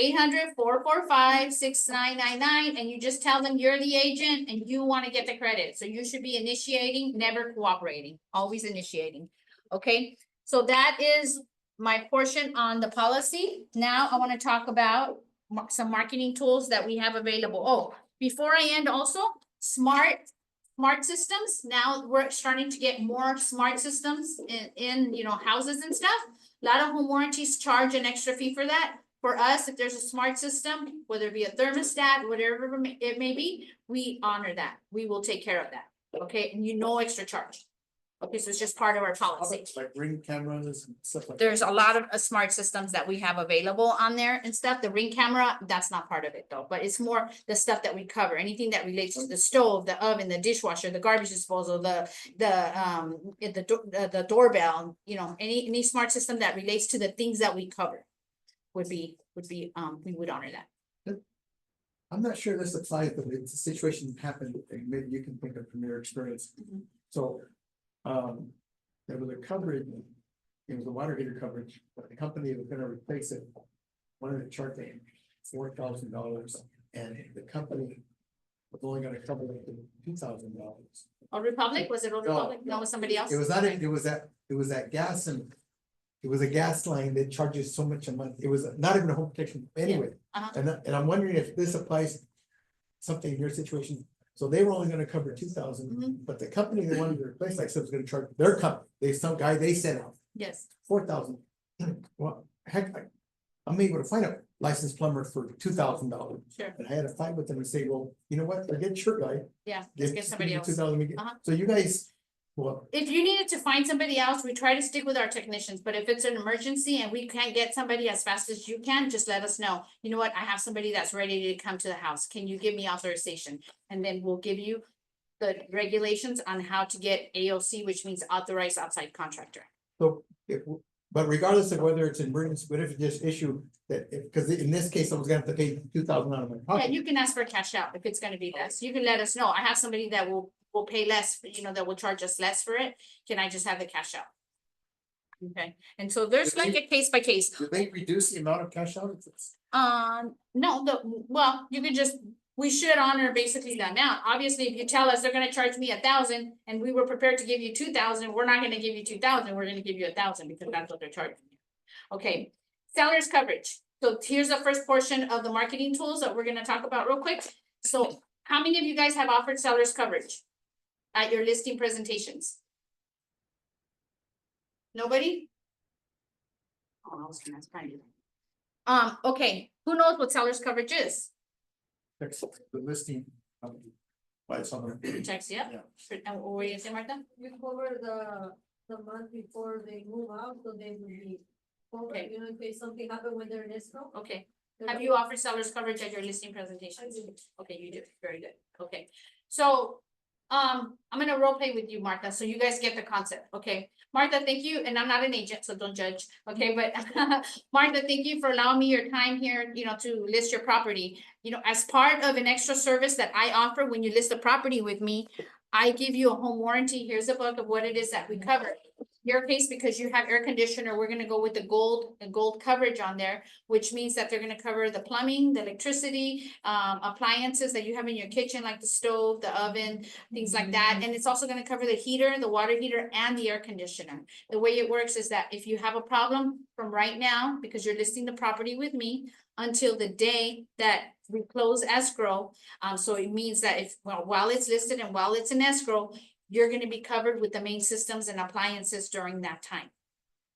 800-445-6999, and you just tell them you're the agent and you want to get the credit. So you should be initiating, never cooperating, always initiating. Okay, so that is my portion on the policy. Now I wanna talk about some marketing tools that we have available. Oh, before I end also, smart systems. Now we're starting to get more smart systems in, you know, houses and stuff. A lot of home warranties charge an extra fee for that. For us, if there's a smart system, whether it be a thermostat, whatever it may be, we honor that. We will take care of that. Okay, and you no extra charge. Okay, so it's just part of our policy. Like ring cameras and stuff like. There's a lot of smart systems that we have available on there and stuff. The Ring camera, that's not part of it though, but it's more the stuff that we cover. Anything that relates to the stove, the oven, the dishwasher, the garbage disposal, the doorbell, you know, any smart system that relates to the things that we cover would be, we would honor that. I'm not sure this applies, but it's a situation that happened, and maybe you can think of from your experience. Mhm. So, there was a coverage, it was a water heater coverage, but the company was gonna replace it. Wanted to charge them $4,000, and the company was only gonna cover it for $2,000. Old Republic, was it Old No, Republic? No, it was somebody else? It was not, it was that gas and. It was a gas line that charges so much a month. It was not even a home protection anyway. Uh-huh. And I'm wondering if this applies something in your situation. So they were only gonna cover 2,000, Mhm. but the company they wanted to replace, like I said, was gonna charge their company, some guy they sent out Yes, 4,000. Well, heck, I'm able to find a licensed plumber for $2,000. sure. And I had to fight with them and say, well, you know what, forget your guy. Yeah, let's get somebody else. 2,000. Uh-huh. So you guys, well, If you needed to find somebody else, we try to stick with our technicians, but if it's an emergency and we can't get somebody as fast as you can, just let us know. You know what, I have somebody that's ready to come to the house. Can you give me authorization? And then we'll give you the regulations on how to get AOC, which means authorized outside contractor. so but regardless of whether it's an emergency, what if you just issue that, because in this case, I was gonna have to pay 2,000 out of my Yeah, pocket. you can ask for cash out if it's gonna be less. You can let us know. I have somebody that will pay less, you know, that will charge us less for it. Can I just have the cash out? Okay, and so there's like a case by case. Do they reduce the amount of cash out? No, well, you could just, we should honor basically the amount. Obviously, if you tell us they're gonna charge me 1,000 and we were prepared to give you 2,000, we're not gonna give you 2,000, we're gonna give you 1,000 because that's what they're charging you. Okay, seller's coverage. So here's the first portion of the marketing tools that we're gonna talk about real quick. So how many of you guys have offered seller's coverage at your listing presentations? Nobody? Oh, I was gonna ask Brandy. Okay, who knows what seller's coverage is? Fix the listing. By someone. Checks, yeah. And what were you saying, Martha? We cover the month before they move out, so they will be covered, Okay. you know, in case something happened when they're in escrow. Okay, have you offered seller's coverage at your listing presentations? Okay, you do, very good, okay. So, I'm gonna role play with you, Martha, so you guys get the concept, okay? Martha, thank you, and I'm not an agent, so don't judge, okay, but Martha, thank you for allowing me your time here, you know, to list your property. You know, as part of an extra service that I offer when you list a property with me, I give you a home warranty. Here's a book of what it is that we cover. Your case, because you have air conditioner, we're gonna go with the gold coverage on there, which means that they're gonna cover the plumbing, the electricity, appliances that you have in your kitchen, like the stove, the oven, things like that. And it's also gonna cover the heater, the water heater, and the air conditioner. The way it works is that if you have a problem from right now, because you're listing the property with me, until the day that we close escrow, so it means that if, well, while it's listed and while it's in escrow, you're gonna be covered with the main systems and appliances during that time.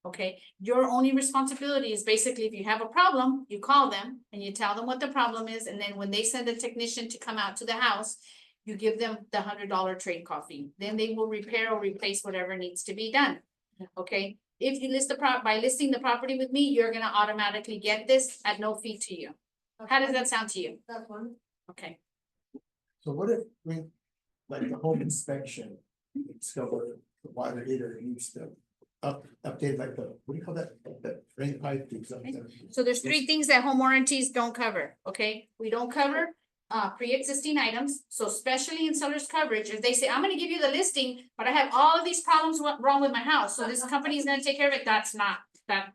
Okay, your only responsibility is basically if you have a problem, you call them and you tell them what the problem is, and then when they send a technician to come out to the house, you give them the $100 trade call fee. Then they will repair or replace whatever needs to be done. Okay, if you list by listing the property with me, you're gonna automatically get this at no fee to you. How does that sound to you? That's one. Okay, So what if we, like the home inspection, discover the water heater needs to update like the, what do you call that? That drain pipe or something. so there's three things that home warranties don't cover, okay? We don't cover pre-existing items, so especially in seller's coverage, if they say, I'm gonna give you the listing, but I have all of these problems wrong with my house, so this company is gonna take care of it,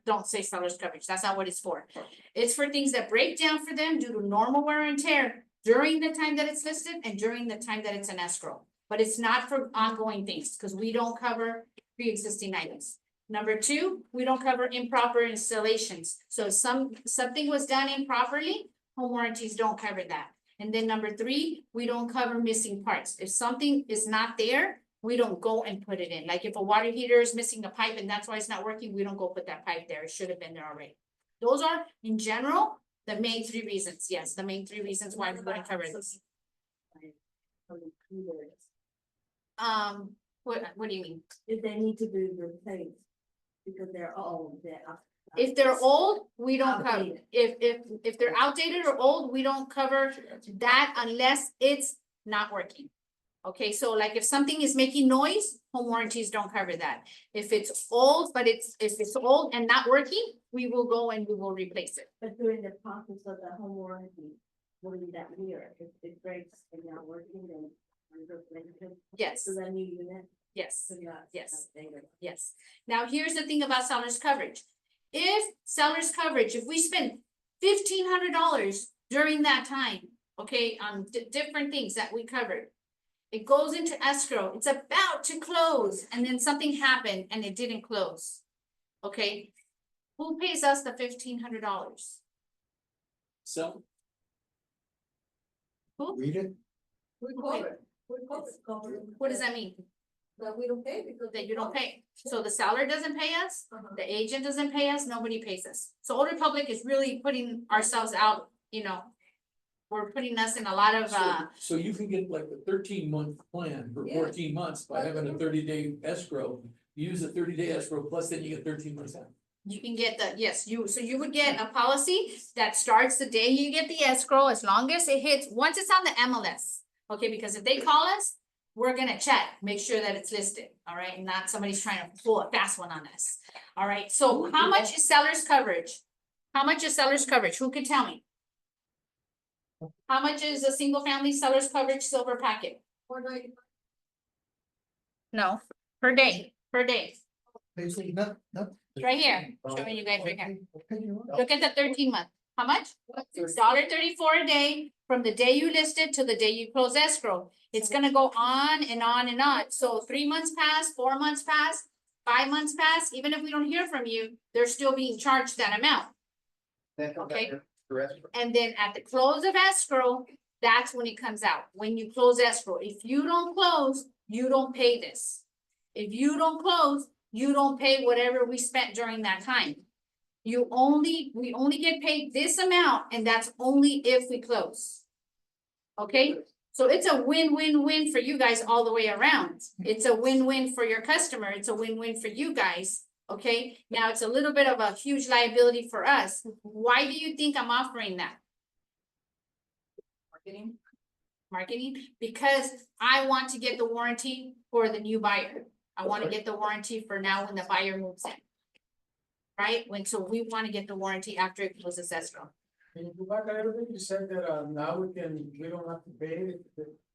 don't say seller's coverage, that's not what it's for. It's for things that break down for them due to normal wear and tear during the time that it's listed and during the time that it's an escrow. But it's not for ongoing things, because we don't cover pre-existing items. Number two, we don't cover improper installations. So if something was done improperly, home warranties don't cover that. And then number three, we don't cover missing parts. If something is not there, we don't go and put it in. Like if a water heater is missing a pipe and that's why it's not working, we don't go put that pipe there. It should have been there already. Those are, in general, the main three reasons. Yes, the main three reasons why we wouldn't cover this. What do you mean? If they need to be replaced, because they're old, If they're old, we don't cover. Outdated. If they're outdated or old, we don't cover that unless it's not working. Okay, so like if something is making noise, home warranties don't cover that. If it's old, if it's old and not working, we will go and we will replace it. But during the process of the home warranty, during that year, if it breaks and not working, then Yes, so then you unit. yes, So yeah, Yes. outdated. yes. Now, here's the thing about seller's coverage. If seller's coverage, if we spend $1,500 during that time, okay, on different things that we covered, it goes into escrow, it's about to close, and then something happened and it didn't close. Okay, who pays us the $1,500? So, Read it. We cover it. We cover it. What does that mean? That we don't pay because. That you don't pay. So the seller doesn't pay us, Uh-huh. the agent doesn't pay us, nobody pays us. So Old Republic is really putting ourselves out, you know. We're putting us in a lot of, so you can get like a 13-month plan for Yeah. 14 months by having a 30-day escrow. You use a 30-day escrow, plus then you get 13 months out. you can get the, yes, so you would get a policy that starts the day you get the escrow, as long as it hits, once it's on the MLS. Okay, because if they call us, we're gonna check, make sure that it's listed, all right, and not somebody's trying to pull a fast one on us. All right, so how much is seller's coverage? How much is seller's coverage? Who can tell me? How much is a single family seller's coverage silver packet? No, per day, Basically, no. It's right here, showing you guys right here. Okay, you are. Look at the 13-month, how much? $1.34 a day from the day you listed to the day you close escrow. It's gonna go on and on and on. So 3 months pass, 4 months pass, 5 months pass, even if we don't hear from you, they're still being charged that amount. Then come back Okay. to the rest. And then at the close of escrow, that's when it comes out, when you close escrow. If you don't close, you don't pay this. If you don't close, you don't pay whatever we spent during that time. We only get paid this amount, and that's only if we close. Okay, so it's a win-win-win for you guys all the way around. It's a win-win for your customer, it's a win-win for you guys. Okay, now it's a little bit of a huge liability for us. Why do you think I'm offering that? Marketing, because I want to get the warranty for the new buyer. I want to get the warranty for now when the buyer moves in. Right, so we want to get the warranty after it closes escrow. Can you go back a little bit? You said that now we don't have to pay it,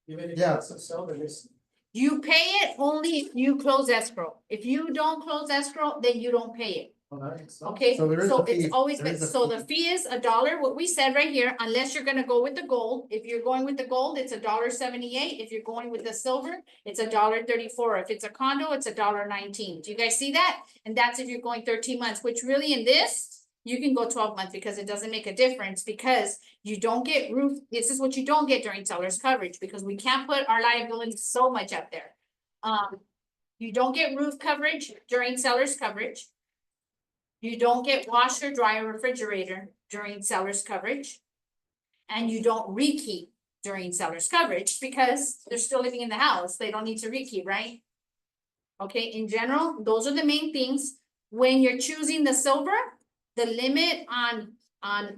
even if Yeah. it's a sell, but it's. You pay it only if you close escrow. If you don't close escrow, then you don't pay it. Okay, So there is so a fee. it's always There been, is a so the fee. fee is $1, what we said right here, unless you're gonna go with the gold. If you're going with the gold, it's $1.78. If you're going with the silver, it's $1.34. If it's a condo, it's $1.19. Do you guys see that? And that's if you're going 13 months, which really in this, you can go 12 months because it doesn't make a difference, because you don't get roof, this is what you don't get during seller's coverage, because we can't put our liability so much up there. You don't get roof coverage during seller's coverage. You don't get washer, dryer, refrigerator during seller's coverage. And you don't rekey during seller's coverage because they're still living in the house. They don't need to rekey, right? Okay, in general, those are the main things. When you're choosing the silver, the limit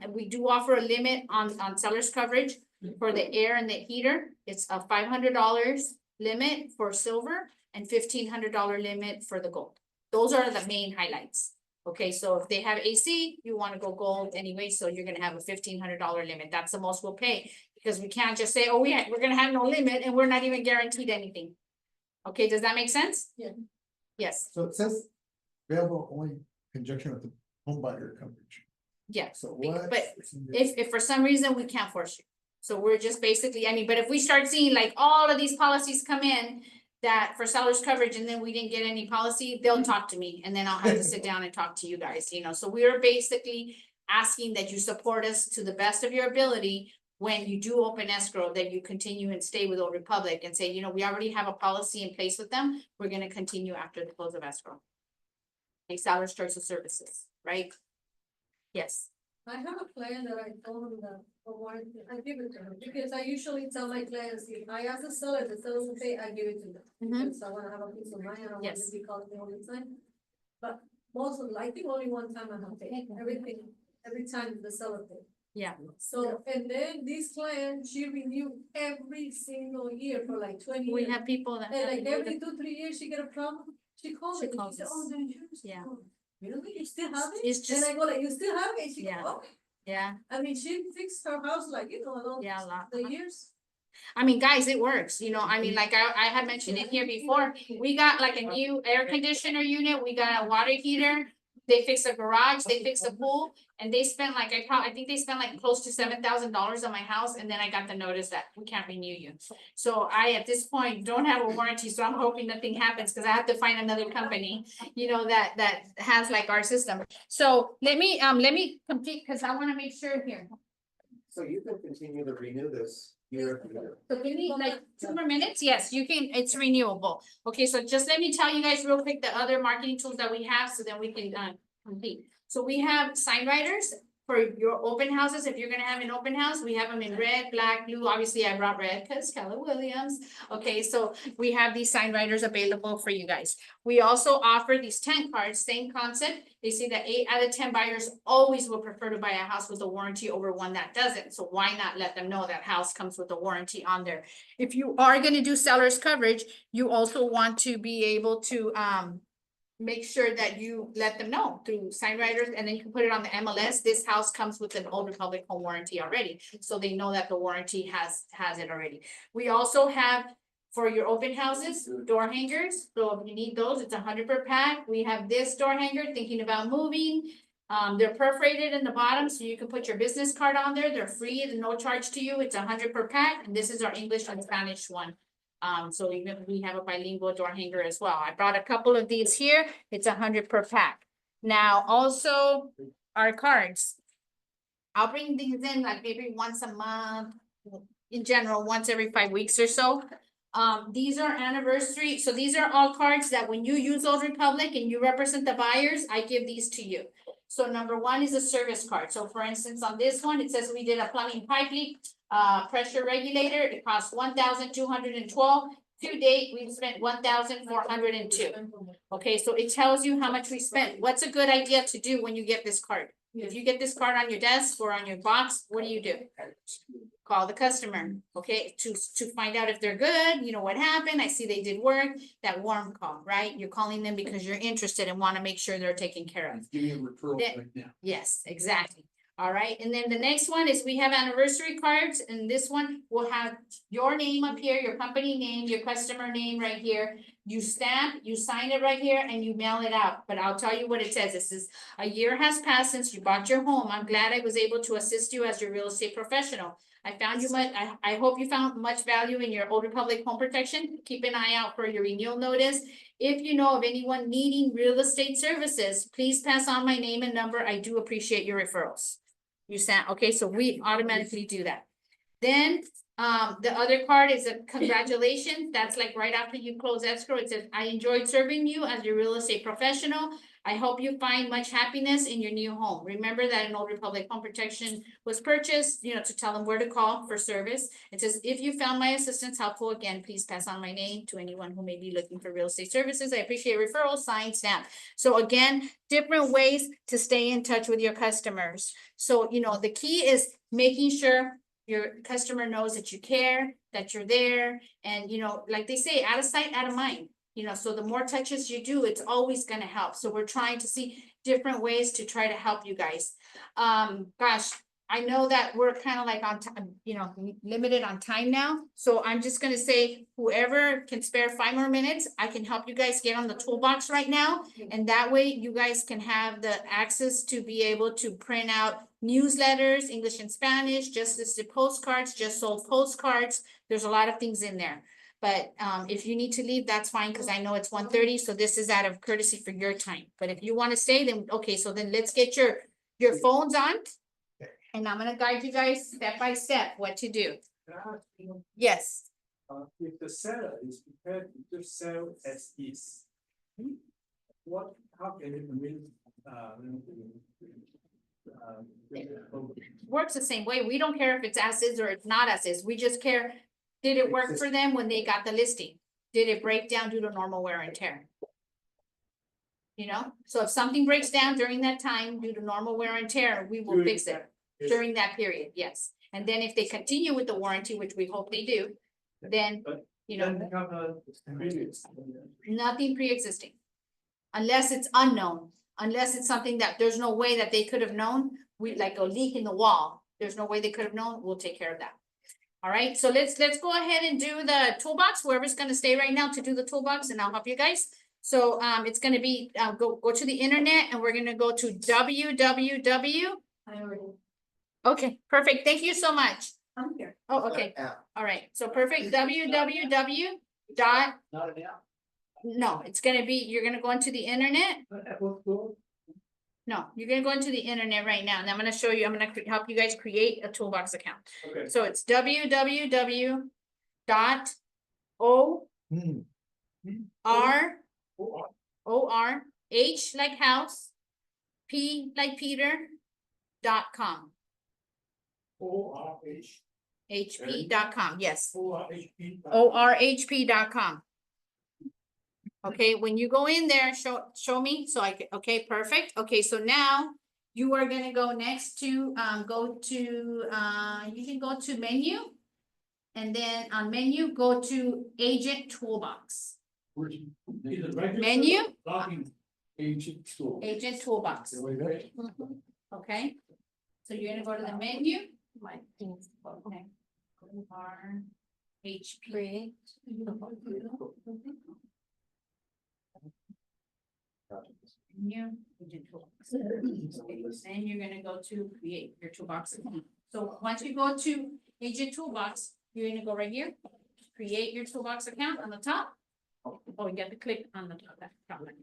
we do offer a limit on seller's coverage for the air and the heater. It's a $500 limit for silver and $1,500 limit for the gold. Those are the main highlights. Okay, so if they have AC, you wanna go gold anyway, so you're gonna have a $1,500 limit. That's the most we'll pay. Because we can't just say, oh, we're gonna have no limit and we're not even guaranteed anything. Okay, does that make sense? Yeah. Yes, So it says available only in conjunction with the home buyer coverage. yeah, So what? but if for some reason we can't force you. So we're just basically, but if we start seeing like all of these policies come in, that for seller's coverage and then we didn't get any policy, they'll talk to me and then I'll have to sit down and talk to you guys, you know, so we are basically asking that you support us to the best of your ability. When you do open escrow, that you continue and stay with Old Republic and say, you know, we already have a policy in place with them. We're gonna continue after the close of escrow. A seller's choice of services, right? Yes, I have a plan that I told him that, for warranty, I give it to him, because I usually tell my clients, if I ask the seller will pay, I give it to them. Mhm. Because I wanna have a peace of mind, I don't want Yes. to be calling me all the time. But most of, I think only one time I have paid, everything, every time the seller paid. yeah, So, and then this client, she renewed every single year for like 20 we years. have people that. And like have- every 2-3 years, she get a problem, she calls She me, and calls she said, us. oh, the insurance. Yeah. Really, you still have it? It's And just, I go like, you still have it? And she Yeah. goes, oh. yeah, I mean, she fixed her house like, you know, along yeah, a lot. the years. I mean, guys, it works, you know, I mean, like I had mentioned it here before, we got like a new air conditioner unit, we got a water heater. They fixed a garage, they fixed a pool, and they spent like, I think they spent like close to $7,000 on my house, and then I got the notice that we can't renew you. So I, at this point, don't have a warranty, so I'm hoping nothing happens, cause I have to find another company, you know, that has like our system. So let me complete, cause I wanna make sure here. So you can continue to renew this year after year. So give me like 2 more minutes, yes, you can, it's renewable. Okay, so just let me tell you guys real quick the other marketing tools that we have, so then we can complete. So we have sign writers for your open houses, if you're gonna have an open house, we have them in red, black, blue, obviously I brought red because Keller Williams. Okay, so we have these sign writers available for you guys. We also offer these tent cards, same concept. They say that 8 out of 10 buyers always will prefer to buy a house with a warranty over one that doesn't. So why not let them know that house comes with a warranty on there? If you are gonna do seller's coverage, you also want to be able to make sure that you let them know through sign writers, and then you can put it on the MLS. This house comes with an Old Republic home warranty already, so they know that the warranty has it already. We also have for your open houses, door hangers. So if you need those, it's 100 per pack. We have this door hanger, thinking about moving. They're perforated in the bottom, so you can put your business card on there. They're free and no charge to you. It's 100 per pack, and this is our English and Spanish one. So even we have a bilingual door hanger as well. I brought a couple of these here. It's 100 per pack. Now, also our cards. I'll bring these in like maybe once a month, in general, once every 5 weeks or so. These are anniversary. So these are all cards that when you use Old Republic and you represent the buyers, I give these to you. So number one is a service card. So for instance, on this one, it says we did a plumbing pipe leak. Pressure regulator, it costs $1,212. To date, we've spent $1,402. Okay, so it tells you how much we spent. What's a good idea to do when you get this card? If you get this card on your desk or on your box, what do? Call the customer, okay, to find out if they're good, you know, what happened, I see they did work, that warm call, right? You're calling them because you're interested and wanna make sure they're taken care of. Give me a referral Yeah. right now. Yes, exactly. All right, and then the next one is we have anniversary cards, and this one will have your name up here, your company name, your customer name right here. You stamp, you sign it right here, and you mail it out. But I'll tell you what it says. This is, a year has passed since you bought your home. I'm glad I was able to assist you as your real estate professional. I found you much, I hope you found much value in your Old Republic home protection. Keep an eye out for your renewal notice. If you know of anyone needing real estate services, please pass on my name and number. I do appreciate your referrals. You sent, okay, so we automatically do that. Then, the other card is a congratulations. That's like right after you close escrow. It says, I enjoyed serving you as your real estate professional. I hope you find much happiness in your new home. Remember that an Old Republic home protection was purchased, you know, to tell them where to call for service. It says, if you found my assistance helpful, again, please pass on my name to anyone who may be looking for real estate services. I appreciate referrals, signed, stamp. So again, different ways to stay in touch with your customers. So, you know, the key is making sure your customer knows that you care, that you're there, and, you know, like they say, out of sight, out of mind. You know, so the more touches you do, it's always gonna help. So we're trying to see different ways to try to help you guys. Gosh, I know that we're kind of like on time, you know, limited on time now. So I'm just gonna say, whoever can spare 5 more minutes, I can help you guys get on the toolbox right now. And that way you guys can have the access to be able to print out newsletters, English and Spanish, just listed postcards, just sold postcards. There's a lot of things in there. But, if you need to leave, that's fine, cause I know it's 1:30, so this is out of courtesy for your time. But if you wanna stay, then, okay, so then let's get your phones on. And I'm gonna guide you guys step by step what to do. Yes, If the seller is prepared to just sell as is. What, how can it mean, works the same way. We don't care if it's as is or it's not as is. We just care, did it work for them when they got the listing? Did it break down due to normal wear and tear? You know, so if something breaks down during that time due to normal wear and tear, we will fix it during that period, yes. And then if they continue with the warranty, which we hope they do, then, you know, nothing pre-existing. Unless it's unknown, unless it's something that there's no way that they could have known, we like a leak in the wall. There's no way they could have known, we'll take care of that. All right, so let's go ahead and do the toolbox, whoever's gonna stay right now to do the toolbox, and I'll help you guys. So, it's gonna be, go to the internet, and we're gonna go to www. I already, Okay, perfect, thank you so much. I'm here. Oh, okay, App. all right, so perfect, www dot, Not an app. no, it's gonna be, you're gonna go into the internet. No, you're gonna go into the internet right now, and I'm gonna show you, I'm gonna help you guys create a toolbox account. Okay. So it's www dot o r h like house, p like Peter, .com, ORH. hp.com, yes, ORHP. orhp.com. Okay, when you go in there, show me, so I can, okay, perfect, okay, so now you are gonna go next to, you can go to menu. And then on menu, go to agent toolbox, Menu? Login agent tool. agent toolbox, okay? So you're gonna go to the menu. Okay. RHP. Menu, agent toolbox. Then you're gonna go to create your toolbox account. So once you go to agent toolbox, you're gonna go right here, create your toolbox account on the top. Oh, you got to click on the top, that top one.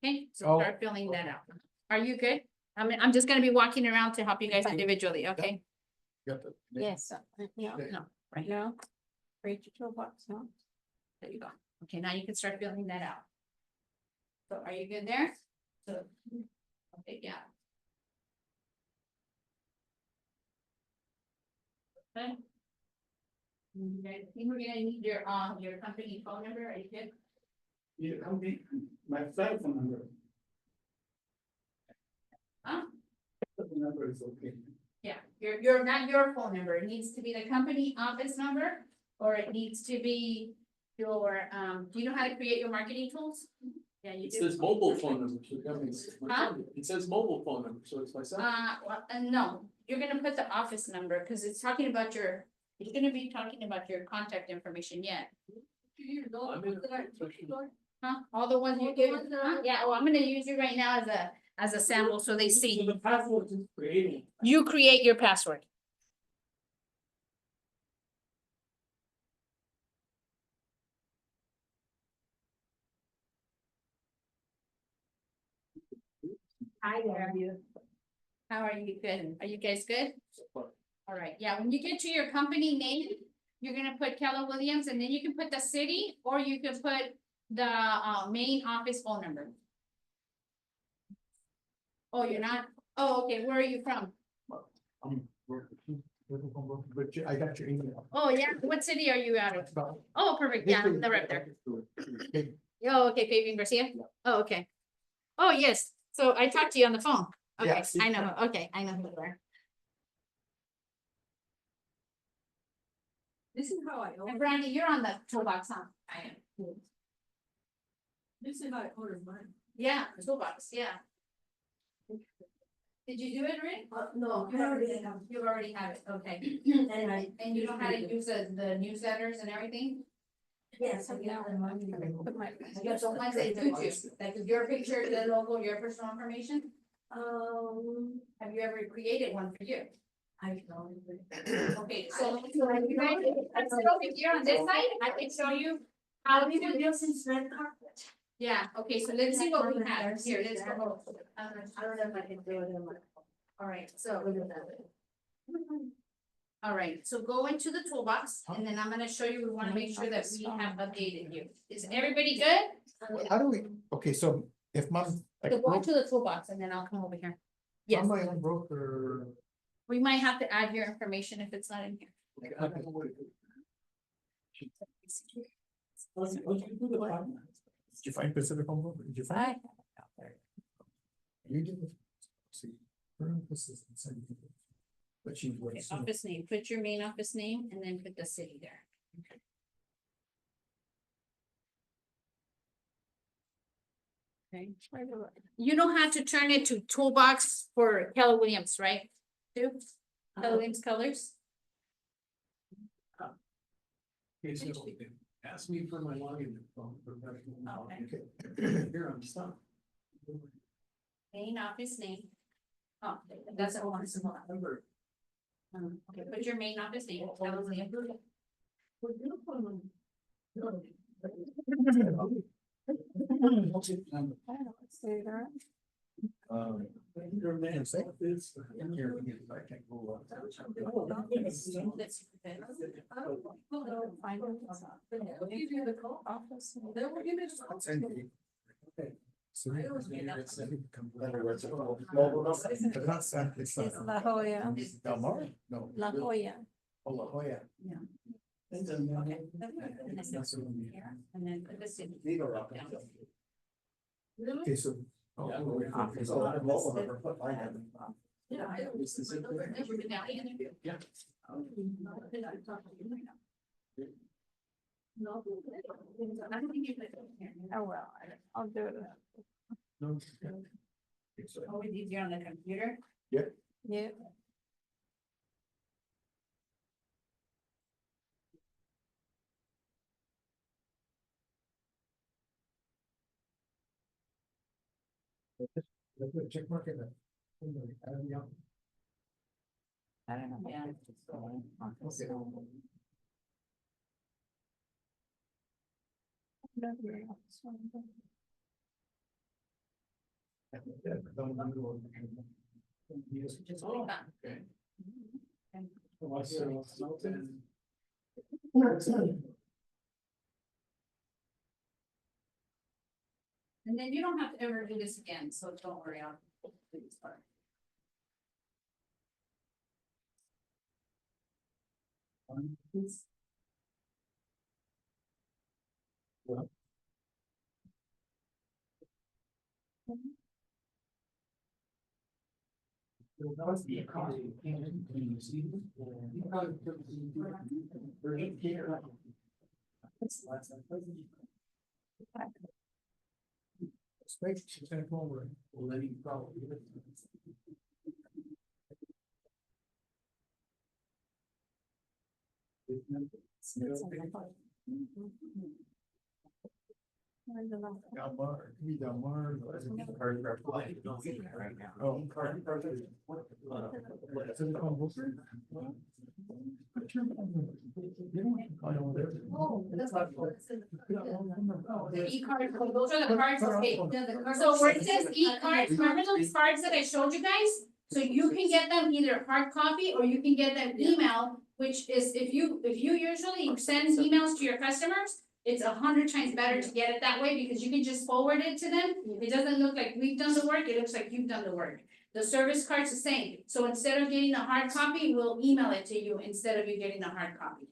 Okay, so start filling that out. Are you good? I'm just gonna be walking around to help you guys individually, okay? Yes, yeah, No, right, no. Create your toolbox, no? there you go. Okay, now you can start filling that out. So are you good there? So, okay, yeah. Okay. I think we're gonna need your company phone number, are you good? Yeah, my cell phone number. Huh? Phone number is okay. Yeah, your not your phone number, it needs to be the company office number, or it needs to be your, do you know how to create your marketing tools? Yeah, you It do. says mobile phone number, so that means. Huh? It says mobile phone number, so it's myself. Well, no, you're gonna put the office number, cause it's talking about it's gonna be talking about your contact information yet. I'm in a- Huh? All the ones you All the give, ones that huh? are- Yeah, well, I'm gonna use you right now as a sample, so they So see. the password is creating. You create your password. Hi there. How are you? Good. Are you guys good? All right, yeah, when you get to your company name, you're gonna put Keller Williams, and then you can put the city, or you can put the main office phone number. Oh, you're not? Oh, okay, where are you from? But I got your email. Oh, yeah, what city are you out of? Oh, perfect, yeah, I'm the rep there. Okay. Oh, okay, Fabian Garcia? Oh, okay. Oh, yes, so I talked to you on the phone. Okay, Yes. I know, okay, I know who you are. This is how I And order, Brandy, you're on the toolbox, huh? I am. this is how I order mine. Yeah, toolbox, yeah. Did you do it, Rick? No, I already have, You already have it, okay. And you know how to use the newsletters and everything? yes, I got them on. Put my- Yeah, so once they do too, like your picture, the logo, your personal information, have you ever created one for you? Okay, so you guys, I sit over here on this side, I can show you how we do this in red carpet. Yeah, okay, so let's see what we have here, let's go. I don't know if I can do it in my. All right, so. All right, so go into the toolbox and then I'm gonna show you, we wanna make sure that we have updated you. Is everybody good? How do we, okay, so if mom, like, So go broke, into the toolbox and then I'll come over here. Yes, I'm my own broker. we might have to add your information if it's not in here. Did you find Pacific Home Broker? Did you find? You did. See. Her office is inside. But she Okay, works. office name, put your main office name and then put the city there. Okay. You don't have to turn it to toolbox for Keller Williams, right? Too? Keller Williams colors? Okay, so ask me for my login from professional. Okay. Here, I'm stuck. Main office name. Oh, that's a one. Okay, put your main office name, Keller Williams. Your man, say this. In here, I can go up. Let's- I'll send you. So I you- always get that. it's- you can come In other words, it's back. mobile number. But not San- it's not- Es La Joya, It's Del Mar? No. La Joya. Oh, La Joya. Okay. That's what I mean. Here, and then put the city. Legal office. Okay, so. oh, Yeah. wait, wait, wait. It's a lot of mobile number, put mine in. Yeah, I always. This is it. Yeah. No. Oh, well, I'll do it. No, it's okay. It's, Always easier on the computer. Yeah. let's put a check mark in there. Yeah. I don't know. Yeah. Okay. Yeah, don't do it. Yes. Just like that. Okay. And then you don't have to ever do this again, so don't worry, I'll do this part. Space, she's gonna come over. We'll let you probably. Del Mar, it could be Del Mar. Oh. Pacific Home Broker? Oh, that's what. The e-card, those are the cards, okay. Yeah, the card- So where it says e-cards, remember those cards that I showed you guys? So you can get them either hard copy or you can get them email, which is if you usually send emails to your customers, it's 100 times better to get it that way because you can just forward it to them. It doesn't look like we've done the work, it looks like you've done the work. The service card's the same, so instead of getting a hard copy, we'll email it to you instead of you getting a hard copy.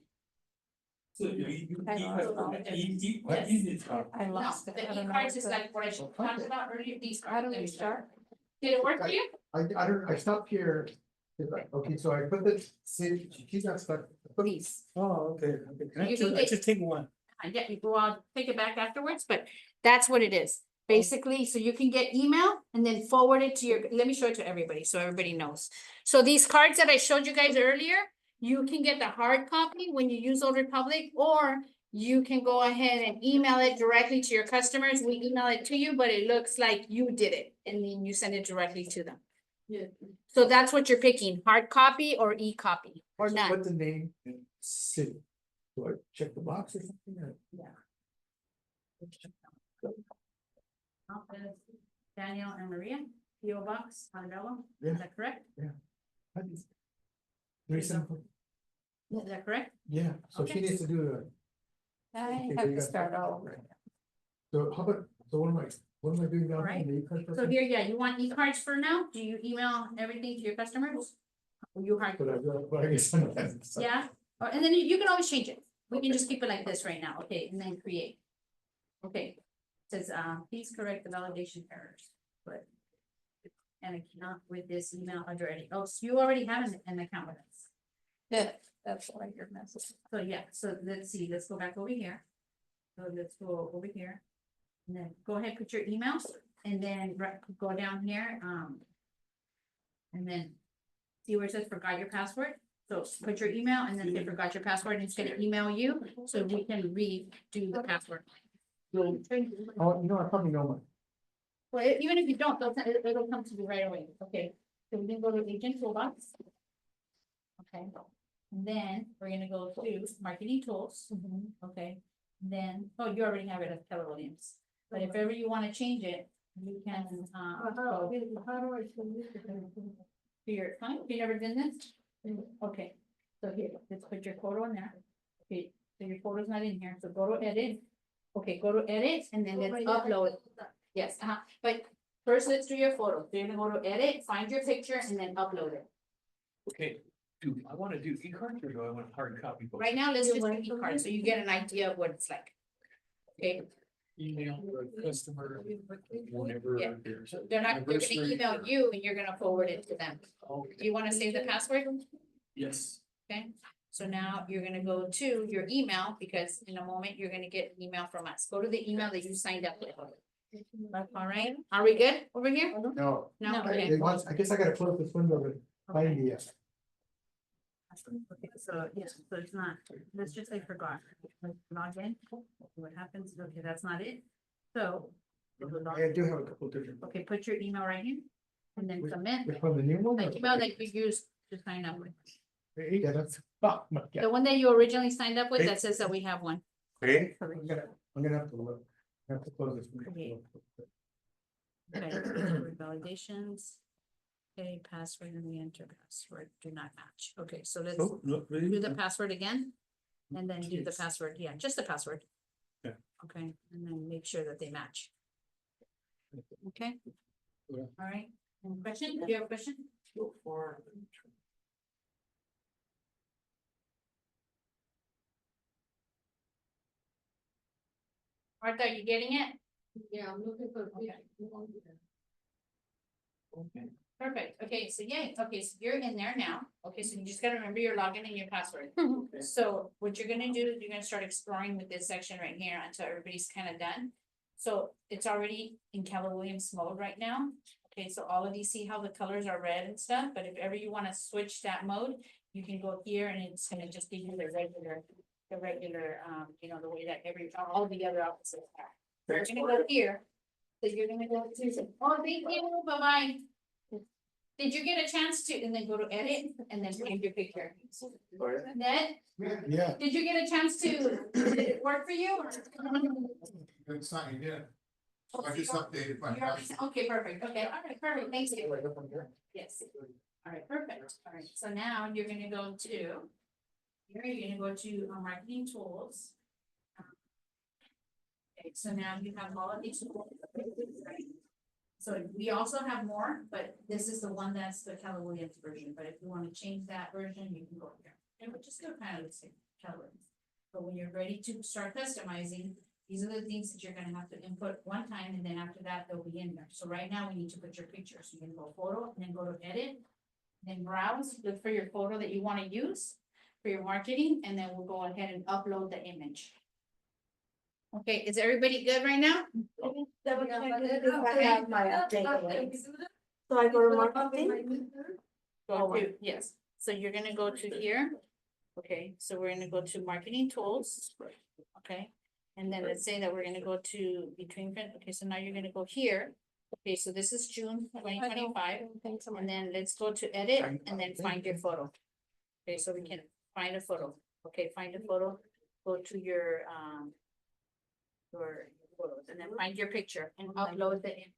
So you I No, lost it. I the don't know e-cards what is the- like what I talked about earlier, these cards. How do we start? Did it work for you? I don't, I stopped here. Okay, so I put the, see, she got stuck. These. Oh, okay. Can You can take- just take one? Yeah, well, I'll take it back afterwards, but that's what it is. Basically, so you can get email and then forward it to your, let me show it to everybody, so everybody knows. So these cards that I showed you guys earlier, you can get the hard copy when you use Old Republic, or you can go ahead and email it directly to your customers. We email it to you, but it looks like you did it, and then you send it directly to them. Yeah. So that's what you're picking, hard copy or e-copy, or So none. Put the name and city. Do I check the box or something? or- Office, Daniel and Maria, PO Box, Montebello, Yeah. is that correct? How do you- 37 Is that correct? Yeah, so she Okay. needs to do a, I Okay, have you to got- start all over. so how about, so what am I doing now? Alright. The e-card So person? here, yeah, you want e-cards for now? Do you email everything to your customers? Or you hard, But I guess I'm not- yeah, or, and then you can always change it. We can just keep it like this right now, okay, and then create. Okay, says, please correct the validation errors, but. An account with this email address. Oh, so you already have an account with us. Yeah, that's why your message. So yeah, so let's see, let's go back over here. So let's go over here. And then go ahead, put your email and then go down here, and then see where it says forgot your password. So put your email and then say forgot your password and it's gonna email you, so we can redo the password. Oh, you know, I probably know mine. Well, even if you don't, it'll come to you right away, okay? So we can go to agent toolbox. Okay, and then we're gonna go to marketing tools, okay? Then, oh, you already have it as Keller Williams, but if ever you wanna change it, you can, How go do I submit it? to your, you never did this? Okay, so here, let's put your photo in there. Okay, so your photo's not in here, so go to edit. Okay, go to edit and then let's upload it. Yes, but first let's do your photo. So you're gonna go to edit, find your picture and then upload it. Okay, do I wanna do e-cards or do I want hard copy? both? Right now, let's just do e-card, so you get an idea of what it's like. Okay, Email the customer whenever Yeah. there's. they're gonna anniversary email or- you and you're gonna forward it to them. Okay. Do you wanna save the password? Yes. Okay, so now you're gonna go to your email, because in a moment, you're gonna get an email from us. Go to the email that you signed up with. All right, are we good over here? No, No, okay. they want, I guess I gotta close this window to find the, Okay, so, yes, so it's not, let's just say forgot, like, log in, what happens, okay, that's not it, so. I do have a couple different. Okay, put your email right here, and then submit, Which one, the new one? the email that you used to sign up with, Yeah, that's, oh, my the God. one that you originally signed up with, that says that we have one. I'm gonna have to look, I have to close this. Okay. window. Okay, validations. Okay, password and we enter password do not match, okay, so let's Oh, look, do really? the password again. And then do the Yes. password, yeah, just the password. Yeah. Okay, and then make sure that they match. Okay. Yeah. All right, any question? Do you have a question? For. Martha, are you getting it? Yeah, I'm looking for. Okay. Perfect, okay, so yeah, okay, so you're in there now, okay, so you just gotta remember your login and your password. So what you're gonna do is you're gonna start exploring with this section right here until everybody's kind of done. So it's already in Keller Williams mode right now, okay, so all of you see how the colors are red and stuff, but if ever you wanna switch that mode, you can go here and it's gonna just give you the regular, you know, the way that all the other offices are. So you're gonna go here, so you're gonna go to, oh, thank you, bye-bye. Did you get a chance to, and then go to edit and then change your picture? Ned, Yeah. did you get a chance to, did it work for you? It's not, you did. Oh, I just updated my. you already- Okay, perfect, okay, all right, perfect, thanks you. Yes, all right, perfect, all right, so now you're gonna go to, here, you're gonna go to marketing tools. Okay, so now you have all of these tools, right? So we also have more, but this is the one that's the Keller Williams version, but if you wanna change that version, you can go here. And which is still kind of the same, Keller Williams. But when you're ready to start customizing, these are the things that you're gonna have to input one time, and then after that, they'll be in there. So right now, we need to put your picture, so you can go photo, and then go to edit. Then browse, look for your photo that you wanna use for your marketing, and then we'll go ahead and upload the image. Okay, is everybody good right now? I have my update. So I go to marketing. Go to, yes, so you're gonna go to here. Okay, so we're gonna go to marketing tools. Okay, and then let's say that we're gonna go to between, okay, so now you're gonna go here. Okay, so this is June twenty I don't twenty-five, think so. and then let's go to edit and then find your photo. Okay, so we can find a photo. Okay, find a photo, go to your photos, and then find your picture and upload the image.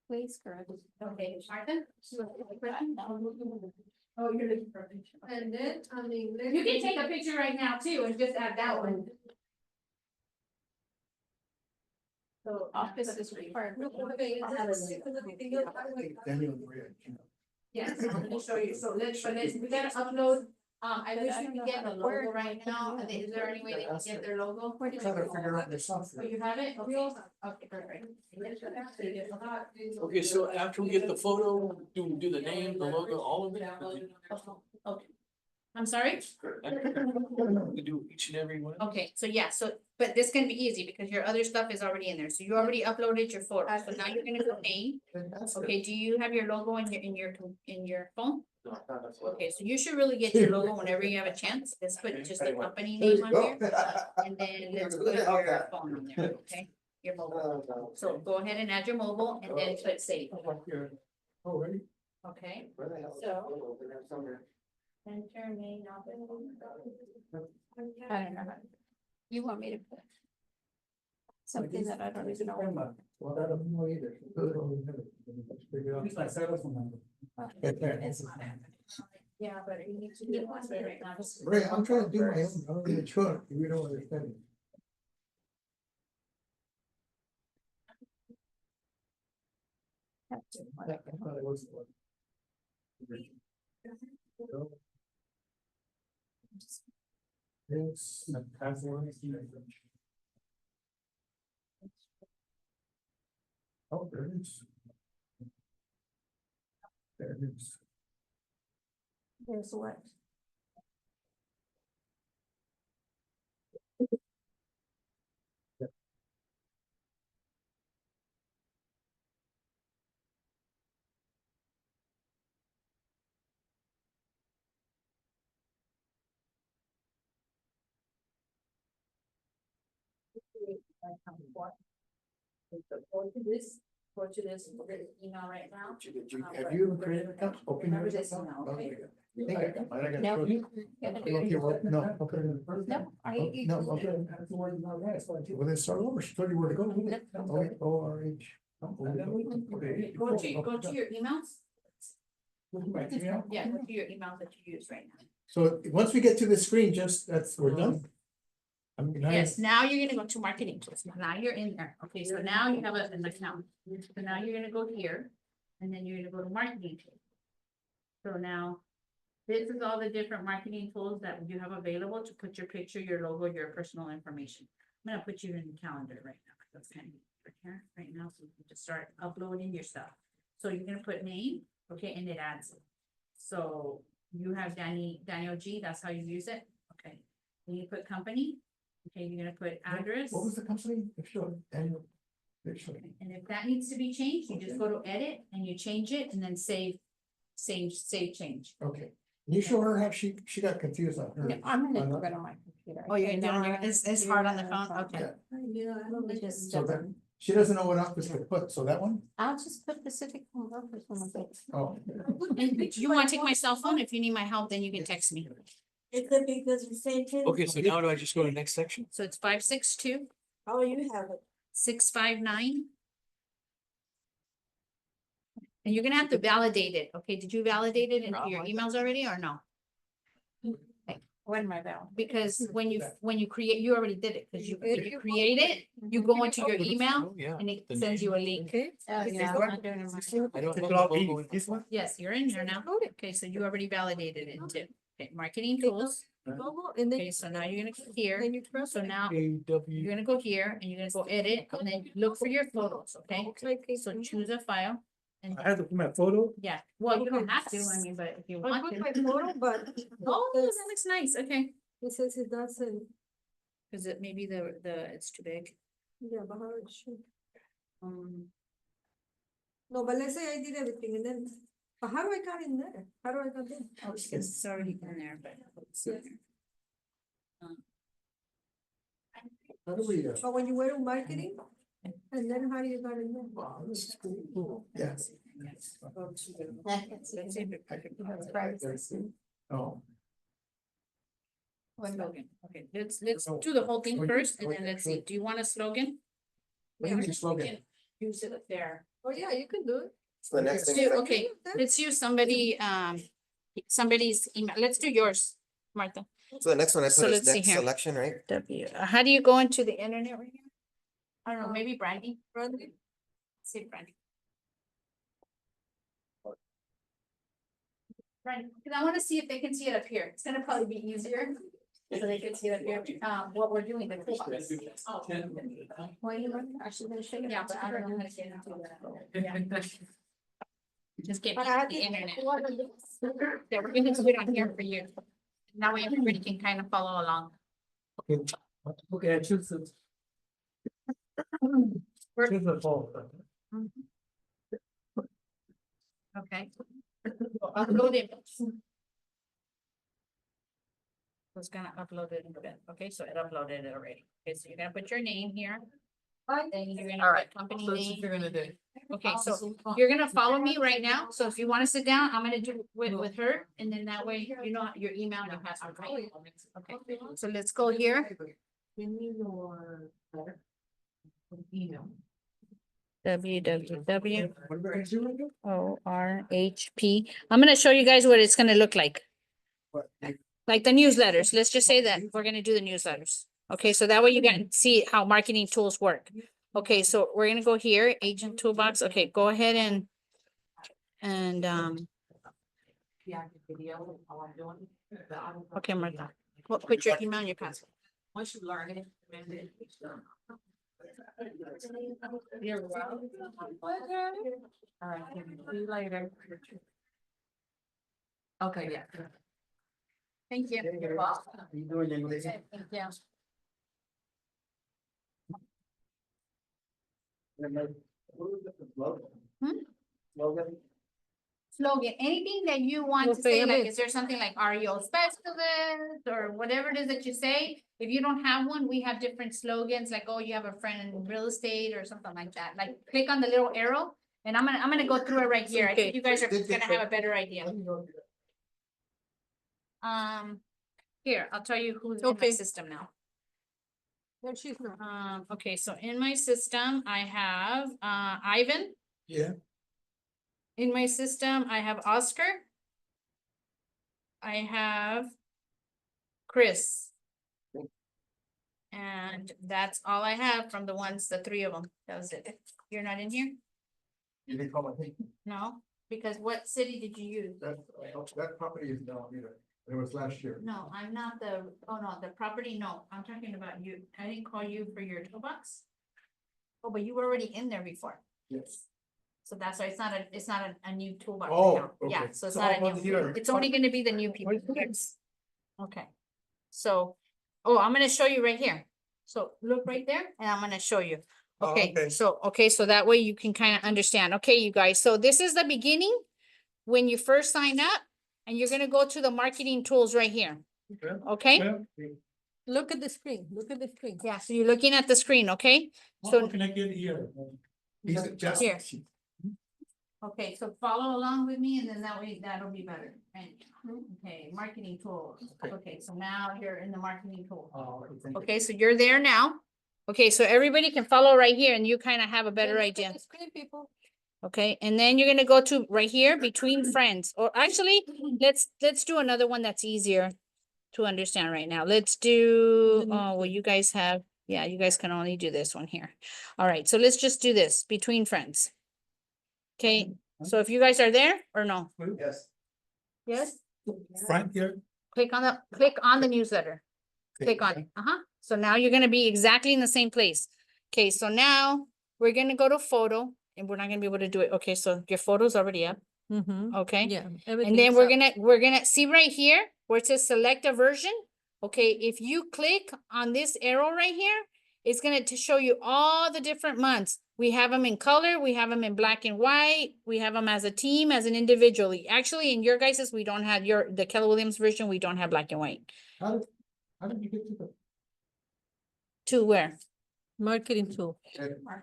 Please, correct. Okay, Martha? Oh, you're looking for a picture. And then, I mean. You can take a picture right now too and just add that one. So Office is required. Okay, is that everything else? Daniel and Maria, yes, I'm gonna show you. So let's, we gotta upload. I wish we could get the logo right now. Is there any way they can get their logo? Trying to figure out their software. Oh, you have it? Okay, perfect. Okay, so after we get the photo, do we do the name, the logo, all of it? Okay. I'm sorry? We do each and every one? Okay, so yeah, but this can be easy because your other stuff is already in there. So you already uploaded your photo. So now you're gonna go name. Okay, do you have your logo in your phone? Okay, so you should really get your logo whenever you have a chance. Let's put just the company name on here. And then let's put your phone on there, okay? Your mobile. So go ahead and add your mobile and then click save, Oh, ready? okay? Where the hell is So- that photo? Over there somewhere. Enter name, not I don't know. You want me to put something that I don't even know. Well, I don't know either. Let's figure out. Yeah, but you need to do one right now. Ray, I'm trying to do my own, I'm even sure, you don't understand. it. I thought it was one. Yes, and password. Oh, there it is. There it is. There's what? Go to this email right now. Have you created an account? Open your Remember this account? email, Oh, okay? you think I got mine? I got No. two. Okay, well, no, I'll put it in the first. No, No, okay. Well, then start over. She told you where to go. O-R-H. Go to your emails. Yeah, go to your emails that you use right now. So once we get to the screen, we're done. Yes, now you're gonna go to marketing tools. Now you're in there. Okay, so now you have an account. So now you're gonna go here and then you're gonna go to marketing tools. So now this is all the different marketing tools that you have available to put your picture, your logo, your personal information. I'm gonna put you in the calendar right now. That's kind of here right now. So you can just start uploading your stuff. So you're gonna put name, okay, and it adds it. So you have Daniel G, that's how you use it. Okay. Then you put company. Okay, you're gonna put address. What was the company? Sure, Daniel. Sure. And if that needs to be changed, you just go to edit and you change it and then save change. Okay. Can you show her how she got confused on her? No, I'm gonna put it on my computer. Oh, you're down there, it's hard on the phone, okay. Yeah. Yeah, I don't think it's. So that, she doesn't know what office to put, so that one? I'll just put Pacific Home Workers on my face. Oh. And you wanna take my cell phone? If you need my help, then you can text me. It could be because the same thing. Okay, so now do I just go to the next section? So it's 562 Oh, you have it. 659. And you're gonna have to validate it, okay? Did you validate it into your emails already or no? When am I down? Because when you create, you already did it, because you create it, you go into your email Oh, yeah. and it The sends you a link. Oh, yeah, I'm doing it myself. I don't have the logo in this one. Yes, you're in there now. Okay, so you already validated it too. Okay, marketing tools. And then, Okay, so now you're gonna click here. then you press. So now AW. you're gonna go here and you're gonna go edit and then look for your photos, okay? So choose a file and I have to put my photo. yeah, well, you don't have to, I mean, but if you I want put to. my photo, but. Oh, that looks nice, okay. It says it doesn't, Cause it maybe it's too big. yeah, but how it should. No, but let's say I did everything and then, but how do I got in there? How do I got in? oh, it's already in there, but. it's in there. How do we, But when you were in marketing, And then how do you got it in? Wow, this is pretty cool. Yes. Oh. Slogan. Okay, let's do the whole thing first and then let's see. Do you want a slogan? What is your slogan? Use it up there. Oh, yeah, you can do it. So the next Let's thing. do, okay, let's use somebody, somebody's email. Let's do yours, Martha. So the next one I So put is let's see next here. selection, right? How do you go into the internet right here? I don't know, maybe Brandy. Brandy? Say Brandy. Right, because I want to see if they can see it up here. It's gonna probably be easier. So they can see it up here, what we're doing. The toolbox. Oh. Why you actually gonna show you? Yeah, but I don't know how to get into that. Yeah. Just get But me I to the think internet. one of those- Yeah, we're gonna do it on here for you. That way everybody can kind of follow along. Okay, I choose the. We're- Choose the phone. Okay. Upload it. Was gonna upload it in a bit. Okay, so it uploaded it already. Okay, so you're gonna put your name here. Then you're gonna put company name. You're gonna do. Okay, so you're gonna follow me right now. So if you wanna sit down, I'm gonna do with her, and then that way you know your email and your password, right? Okay, so let's go here. Give me your email. www. What about you? ORHP. I'm gonna show you guys what it's gonna look like. What? Like the newsletters. Let's just say that we're gonna do the newsletters. Okay, so that way you can see how marketing tools work. Okay, so we're gonna go here, agent toolbox. Okay, go ahead and Yeah, video, all I'm doing. okay, Martha. Put your email and your password. Once you learn it, then it. You're welcome. All right, see you later. Okay, yeah. Thank you. You're welcome. How you doing, young lady? Thank you. Hmm? Slogan? Slogan, anything that you want to say, like, is there something like REO specialist or whatever it is that you say? If you don't have one, we have different slogans, like, oh, you have a friend in real estate or something like that. Like, click on the little arrow and I'm gonna go through it right here. I think you guys are gonna have a better idea. Here, I'll tell you who's in my system now. No, she's not. Okay, so in my system, I have, Ivan. Yeah. In my system, I have Oscar. I have Chris. And that's all I have from the ones, the three of them. That was it. You're not in here? You didn't call my name. No, because what city did you use? That property is down either. It was last year. No, I'm not the, oh no, the property, no, I'm talking about you. I didn't call you for your toolbox. Oh, but you were already in there before. Yes. So that's why it's not a new toolbox. Oh, account. Yeah, okay. so it's So not I a wasn't new, here. it's only gonna be the new people. Okay, so, oh, I'm gonna show you right here. So look right there and I'm gonna show you. Oh, Okay, okay. so that way you can kind of understand. Okay, you guys, so this is the beginning. When you first sign up and you're gonna go to the marketing tools right here. Okay, Look at the screen, look at the screen. yeah, so you're looking at the screen, okay? So, Can I get here? He's just. Here. okay, so follow along with me and then that way that'll be better. Right? Okay, marketing tools. Okay, so now you're in the marketing tool. Oh, Okay, so you're there now. Okay, so everybody can follow right here and you kind of have a better Look at idea. the screen, people. Okay, and then you're gonna go to right here between friends, or actually, let's do another one that's easier to understand right now. Let's do, oh, well, you guys have, yeah, you guys can only do this one here. All right, so let's just do this between friends. Okay, so if you guys are there or no? Yes. Yes. Frank here. Click on the newsletter. Click on it. So now you're gonna be exactly in the same place. Okay, so now we're gonna go to photo and we're not gonna be able to do it. Okay, so your photo's already up. Okay. Yeah. And then we're gonna see right here where it says select a version. Okay, if you click on this arrow right here, it's gonna show you all the different months. We have them in color, we have them in black and white, we have them as a team, as an individually. Actually, in your guys's, we don't have the Keller Williams version, we don't have black and white. How did you get to the? To where? Marketing tool.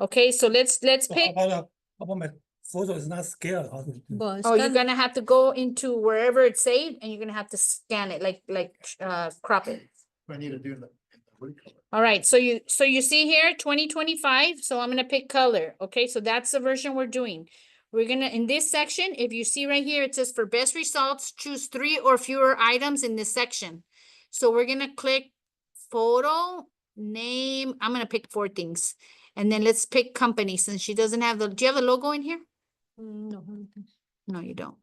Okay, so let's pick, How about my photo is not scaled? But oh, you're gonna have to go into wherever it's saved and you're gonna have to scan it, crop it. I need to do in the wood color. All right, so you see here, 2025, so I'm gonna pick color, okay, so that's the version we're doing. We're gonna, in this section, if you see right here, it says for best results, choose 3 or fewer items in this section. So we're gonna click photo, name, I'm gonna pick 4 things. And then let's pick company, since she doesn't have do you have the logo in here? no. No, you don't.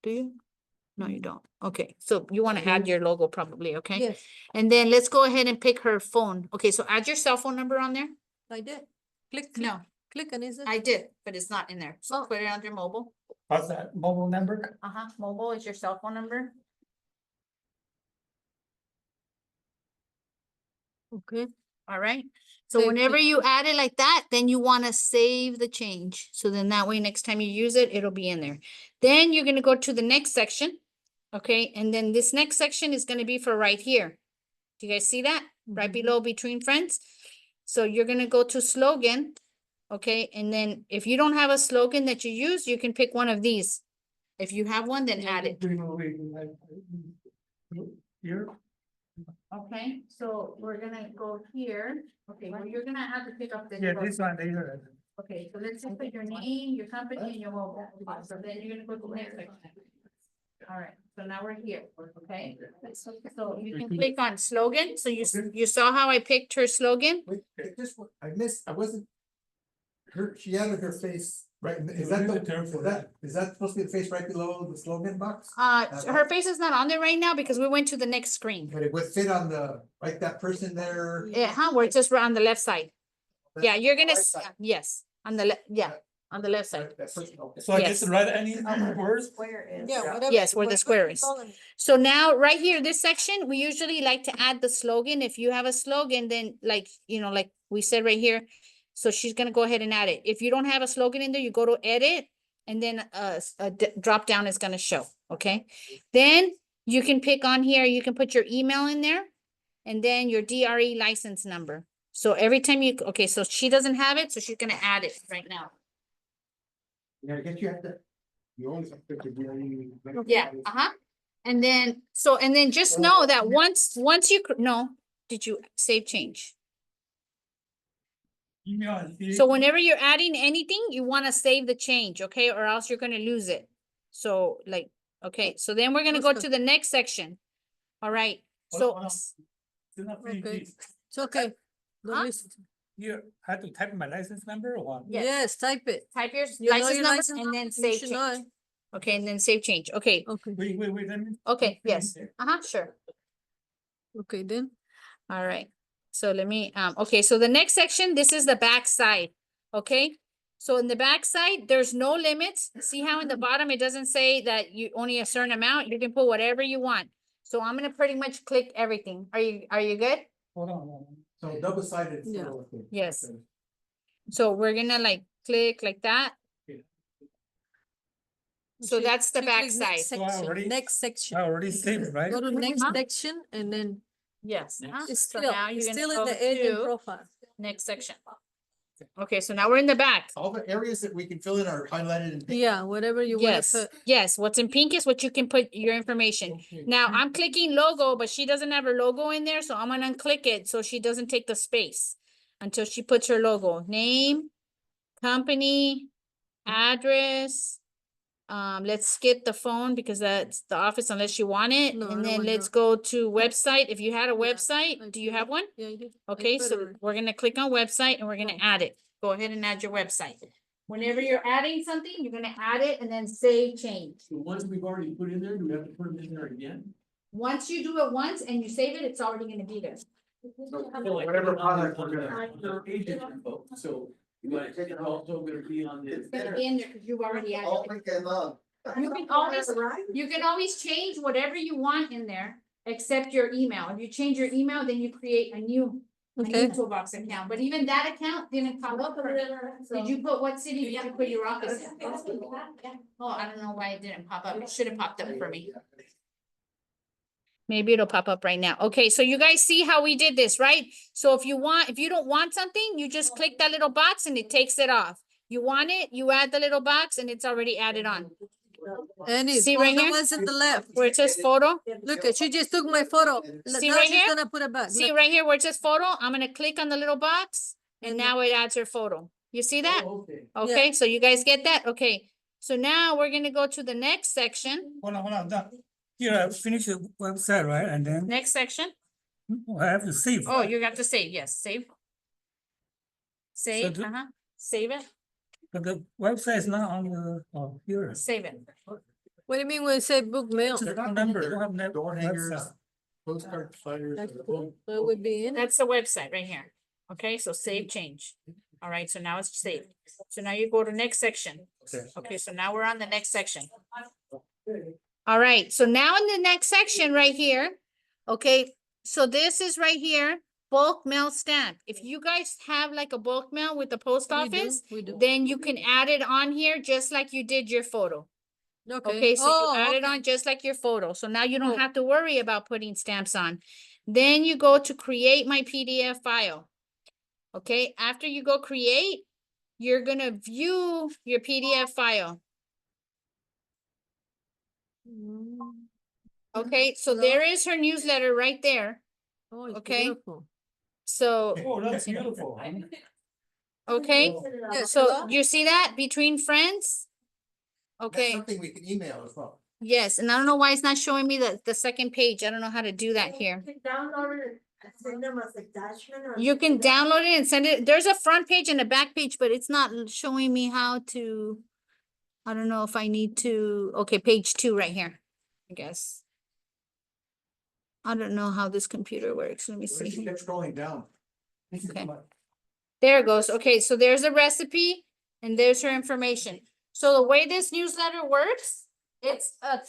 Do you? No, you don't. Okay, so you wanna add your logo probably, okay? Yes, And then let's go ahead and pick her phone. Okay, so add your cell phone number on there. I did. Click, No, click and is it? I did, but it's not in there. So Oh. put it under mobile. What's that mobile number? Mobile is your cell phone number. Okay. All right. So Save whenever change. you add it like that, then you want to save the change. So then that way, next time you use it, it'll be in there. Then you're going to go to the next section. Okay. And then this next section is going to be for right here. Do you guys see that? Right below between friends. So you're going to go to slogan. Okay. And then if you don't have a slogan that you use, you can pick one of these. If you have one, then add it. Here. Okay, so we're gonna go here. Okay, well, you're gonna have to pick up this. Yeah, one. this one, here. Okay, so let's just put your name, your company, and your mobile. So then you're gonna go to the next section. All right, so now we're here, okay? So you can click on slogan. So you saw how I picked her slogan? Wait, I wasn't. She added her face, right, is that There's a term for is that supposed to be the face right below the slogan box? Her face is not on there right now because we went to the next screen. But it would fit on the, like that person there. Yeah, where it's just on the left side. Yeah, you're gonna, Right side. yes, on the left, yeah, on the left side. That person, okay. So I Yes. just write any words? Yeah, whatever. Yes, where the square is. call it. So now, right here, this section, we usually like to add the slogan. If you have a slogan, then like we said right here. So she's gonna go ahead and add it. If you don't have a slogan in there, you go to edit and then drop down is gonna show, okay? Then you can pick on here, you can put your email in there and then your DRE license number. So every time okay, so she doesn't have it, so she's gonna add it right now. Yeah, I guess you have to. You always have to. Yeah, And then, just know that once you, did you save change? Email and see. So whenever you're adding anything, you want to save the change, okay? Or else you're gonna lose it. So okay, so then we're gonna go to the next section. All right, so, Hold on. Still not finished Okay. this. It's okay. Don't Huh? listen. Here, I have to type in my license number or what? Yes. Yes, type it. type your You know license your number license and number? then You save should know change. it. Okay, and then save change, okay, Okay, Wait, let me. okay, yes, sure. okay, then. All right, so let me, okay, so the next section, this is the back side, okay? So in the back side, there's no limits. See how in the bottom, it doesn't say that you only a certain amount, you can put whatever you want. So I'm gonna pretty much click everything. Are you good? Hold on. So double sided. Yeah. Yes. So we're gonna click like that. So She- that's the she back click next side. So I section, already- Next section. I already saved, right? Go to next Uh-huh. section and then Yes. it's So still, now it's you're still gonna in go the agent to profile. next section. Okay, so now we're in the back. All the areas that we can fill in are highlighted in pink. Yeah, whatever you wanna Yes, put. yes, what's in pink is what you can put your information. Okay. Now, I'm clicking logo, but she doesn't have her logo in there, so I'm gonna unclick it so she doesn't take the space until she puts her logo, name, company, address. Let's skip the phone because that's the office unless you want it. No, I And don't then want let's that. go to website. If you had a Yeah, website, I do you did. have one? Yeah, you did. I Okay, put so it. we're gonna click on website and we're gonna add it. Go ahead and add your website. Whenever you're adding something, you're gonna add it and then save change. The ones we've already put in there, do we have to put them in there again? Once you do it once and you save it, it's already gonna be there. Whatever product we're gonna. Agent info, so you guys are also gonna be on this. It's gonna be in there because you've already All added it. we can, You can always change whatever you want in there, except your email. If you change your email, then you create a new Okay. toolbox account, but even that account didn't pop up. Did you put what city did you put your office in? Oh, I don't know why it didn't pop up. It should have popped up for me. Maybe it'll pop up right now. Okay, so you guys see how we did this, right? So if you don't want something, you just click that little box and it takes it off. You want it, you add the little box and it's already added on. And See right here? one's at the left. Where it says photo, Look, she just took my photo. See Now right she's here? gonna put it back. see Look. right here where it says photo, I'm gonna click on the little box and Mhm. now it adds her photo. You see that? Oh, okay. Okay, so you guys get that? Okay, so now we're gonna go to the next section. Hold on, done. Here, I finish the website, right, and then Next section. I have to save. Oh, you have to save, yes, save. Save, do- save it, But the website is not on the, oh, here. save it. What do you mean when you say book mail? Just remember, you don't have net Door hangers, website. postcard flyers. That's cool. So it would be in. That's the website right here. Okay, so save change. All right, so now it's saved. So now you go to next section. Okay. Okay, so now we're on the next section. All right, so now in the next section right here, okay, so this is right here, bulk mail stamp. If you guys have like a bulk mail with the post office, We do. then you can add it on here just like you did your photo. Okay. Okay, so Oh, you add it okay. on just like your photo. So now you don't Cool. have to worry about putting stamps on. Then you go to create my PDF file. Okay, after you go create, you're gonna view your PDF file. Okay, so there is her newsletter right there. Oh, it's Okay. beautiful. So, Oh, that's beautiful. okay, Yeah, so you see that between friends? That's Okay, something we can email as well. yes, and I don't know why it's not showing me the second page. I don't know how to do that here. Download it and send them as attachment or. You can download it and send it. There's a front page and a back page, but it's not showing me how to. I don't know if I need to, okay, page 2 right here, I guess. I don't know how this computer works. Let me What if see. you kept scrolling down? Okay. There it goes. Okay, so there's a recipe and there's her information. So the way this newsletter works, it's a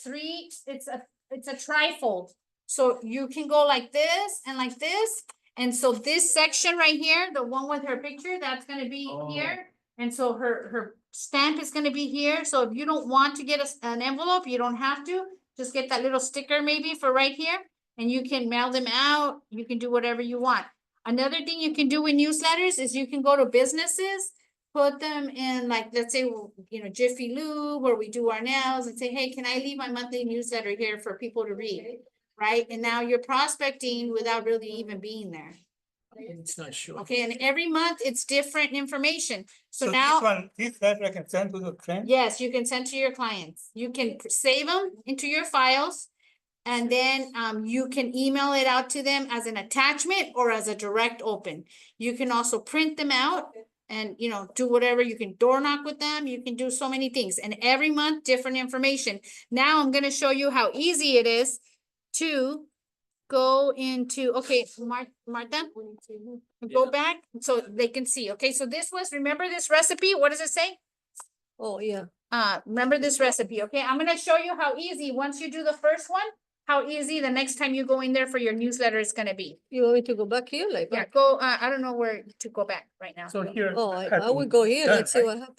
trifold. So you can go like this and like this. And so this section right here, the one with her picture, that's gonna be here. And so her stamp is gonna be here. So if you don't want to get an envelope, you don't have to. Just get that little sticker maybe for right here. And you can mail them out. You can do whatever you want. Another thing you can do with newsletters is you can go to businesses, put them in like, let's say, you know, Jiffy Lube, where we do our nails, and say, hey, can I leave my monthly newsletter here for people to read? Right? And now you're prospecting without really even being there. It's not showing. Okay, and every month it's different information. So So now, this letter I can send to the client? yes, you can send to your clients. You can save them into your files. And then you can email it out to them as an attachment or as a direct open. You can also print them out and, you know, do whatever. You can door knock with them. You can do so many things. And every month, different information. Now I'm gonna show you how easy it is to go into, okay, Martha, go back so they can see. Okay, so this was, remember this recipe? What does it say? Oh, yeah. Remember this recipe, okay? I'm gonna show you how easy, once you do the first one, how easy the next time you go in there for your newsletter is gonna be. You want me to go back here like? Yeah, back? go, I don't know where to go back right now. So here. Oh, have I would go here. done, Let's see right? what happens.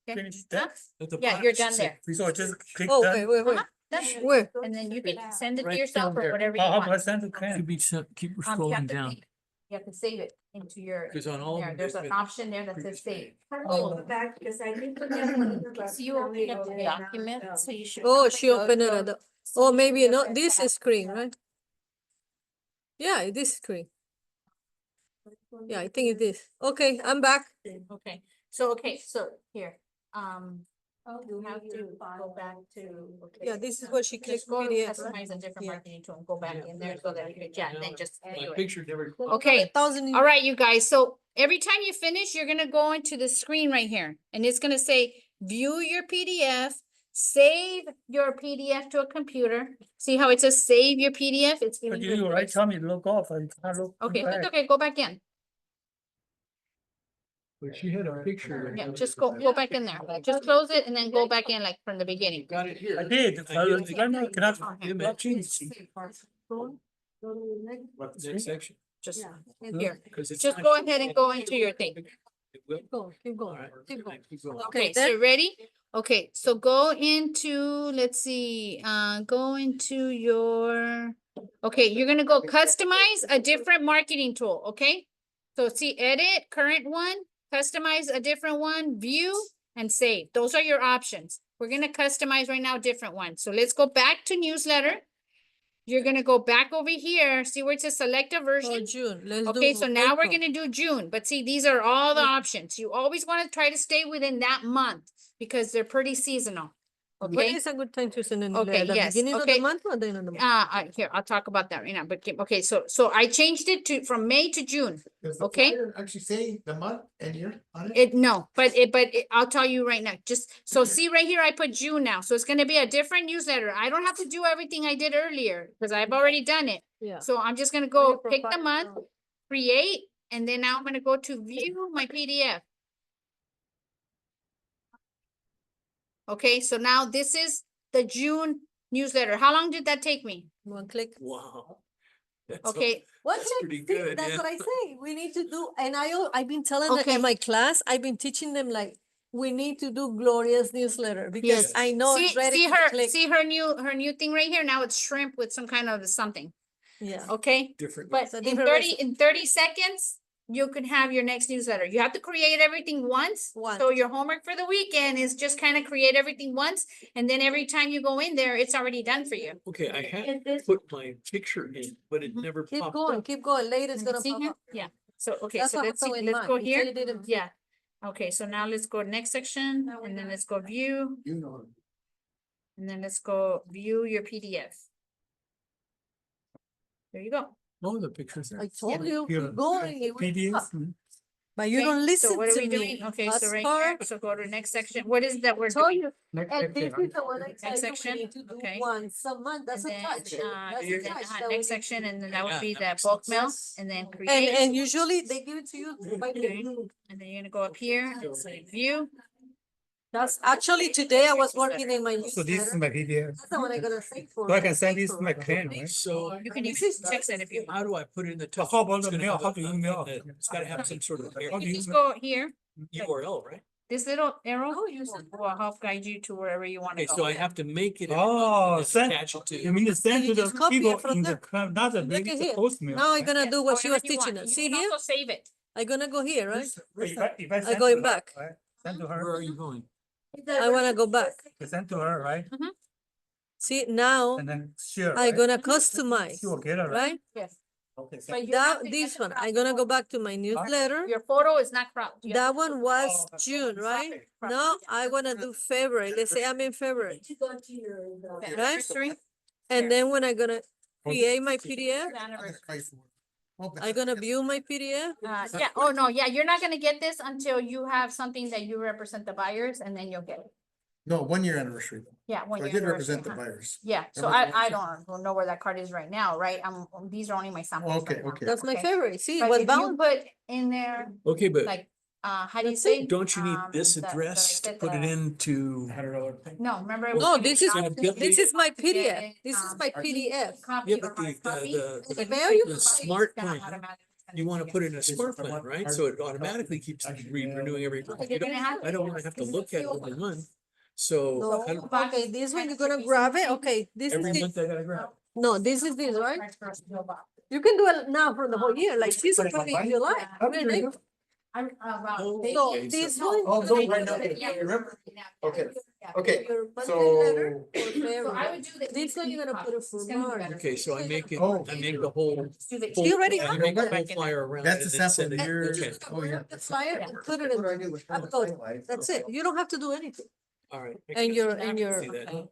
Okay. Finish Huh? that. Yeah, you're done there. So just click Oh, done. wait. Uh-huh, done. Where? And then you can send it to Right yourself down or there. whatever you How do I want. send to client? Keep You scrolling have to down. save it. You have to save it into your, Because on all. of there, them, there's they've an been option there that says save. Oh, back, because I didn't put them. So you open up the document, so you should. Oh, she opened it at the, oh, maybe not this screen, right? Yeah, this screen. Yeah, I think it is. Okay, I'm back. Okay, so here, you have to go back to. Okay. Yeah, this is what she clicked Just go to PDF. right? customize a different Yeah. marketing tool and go back in there so that you can, yeah, then just My view it. picture never. Okay, 1,000. all right, you guys, so every time you finish, you're gonna go into the screen right here, and it's gonna say, view your PDF, save your PDF to a computer. See how it says save your PDF? It's But giving you you. right, tell me to look off, I can't look. Okay, back. it's okay, go back in. But she had a picture. Yeah, just go back in there. Just close it and then go back in like from the beginning. Got it here. I did. Cannot. Next section. Just here. Because it's. Just not go ahead and go into your thing. It will. Keep All going. right. Keep going. Keep going. Okay, so ready? Okay, so go into, let's see, go into your Okay, you're gonna go customize a different marketing tool, okay? So see, edit, current one, customize a different one, view, and save. Those are your options. We're gonna customize right now different ones. So let's go back to newsletter. You're gonna go back over here, see where it says select a For version? June, let's do. Okay, so now we're April. gonna do June, but see, these are all the options. You always wanna try to stay within that month because they're pretty seasonal. When Okay, is a good time to send an Okay, email? The yes, beginning of okay. the month or the end of the month? here, I'll talk about that right now, but, okay, so I changed it to, from May to June. Does the Okay. flyer actually say the month and year on it? No, but I'll tell you right now, so see right here, I put June now, so it's gonna be a different newsletter. I don't have to do everything I did earlier, because I've already done it. Yeah. So I'm just gonna Your go pick the profile, month, create, and then now I'm gonna go to view my PDF. Okay, so now this is the June newsletter. How long did that take me? One click. Wow. Okay, What That's click? pretty See, good, that's yeah. what I say. We need to do, and I've been telling them Okay. in my class, I've been teaching them like, we need to do Gloria's newsletter because Yes. I know it's ready see to click. her new thing right here. Now it's shrimp with some kind of something, Yeah. okay? Different. But It's a in different 30 seconds, you can have your next newsletter. You have to create everything once. Once. So your homework for the weekend is just kind of create everything once. And then every time you go in there, it's already done for you. Okay, I had Is this- put my picture in, but it Mhm. never Keep popped going, up. keep going. Later it's gonna See pop here? up. Yeah, so, okay, That's so what let's see, happened with let's mine. go It said here. it didn't- Yeah. Okay, so now let's go next section and then let's go view, You know. and then let's go view your PDF. There you go. Oh, the pictures I there. told you, Here. keep going. It will PDF. pop. But you Okay, don't so listen what are to we me. doing? Okay, so As right far- here, so go to next section. What is that we're Told doing? you. Next And this section, is the one I tell you section? we need to do Okay. once a month. That's a And then, touch. That's a then, touch. that we next need section, to and do. then that would Yeah, be that the makes bulk sense. mail, Yes. and then And create, usually they give it to you by the. and then you're gonna go up here and say view. That's actually today I was working in my so this is newsletter. my PDF. That's the one I'm gonna say for. So I can send this to April. my client, right? So You can This even is- text it if you want. how do I put it in the top? How about It's the gonna mail? have How a- do you email? It's gotta have some sort of How do You you just email? go here, URL, right? this little arrow Oh, you said- will help guide you to wherever you wanna Okay, go. so I have to make it. Oh, send, Attach it you to. mean to send you to the just copy it people from in the, there. club, not the, Look maybe at the here. postmail. Now I'm right? gonna Yes, do what she however was you want. teaching us. You See can here? also save it. I'm gonna go here, right? If I send going to her, back. right, Send to Where her, are you going? I wanna go back. I send to her, right, See, now and then share, I'm right? gonna customize, She will get it, right? right? Yes. Okay, But you have That, to get this the one, crop I'm gonna go photo. back to my newsletter. Your photo is not cropped. You have That one was Oh, June, right? crop. Now I wanna do February. Let's say I'm in February, Okay, right? anniversary. And then when I'm gonna create my PDF, Anniversary. I'm gonna view my PDF. Yeah, oh, no, yeah, you're not gonna get this until you have something that you represent the buyers and then you'll get it. No, 1 year anniversary. Yeah, when So I you're. did represent the buyers. Yeah, so I don't know where that card is right now, right? These are only my samples. Okay, right now. okay. That's my Okay. favorite. See, it But was if you balanced. put in there, Okay, but like, how do you That's say? it. don't you need this that I address to said put it the- into? $100 thing. No, remember. it No, was No, gonna this be is, option this is my PDF. get, This is my PDF. copy Yeah, or but hard copy. the If mail you. the smart It's gonna plan, automatically send you it wanna to put it in a smart plan, right? So it automatically keeps renewing every month. You You're gonna have don't- I don't wanna have to look at it every month. So No, I don't- okay, this one you're gonna grab it. Okay, this is every it. month I gotta grab. No, this is this, right? You can do it now for the whole year, like she's Put it putting online? in July. Okay, Really? I'm about. So Okay, this so- one. Oh, you're so gonna right do now, it. okay, remember? Okay, Yeah. okay, Your monthly so- letter for So I February. would do the. This one you're gonna put it for It's gonna be March. better. Okay, so I make it, Oh. I make the whole. Do the- full- You already I have make it. the whole flyer around. That's it the and then sample send it. years. Okay, Oh, yeah. The flyer and put it That's in what I there. did with That's Family all. Life. That's it. You don't have to do anything. all right. I And can your, see that.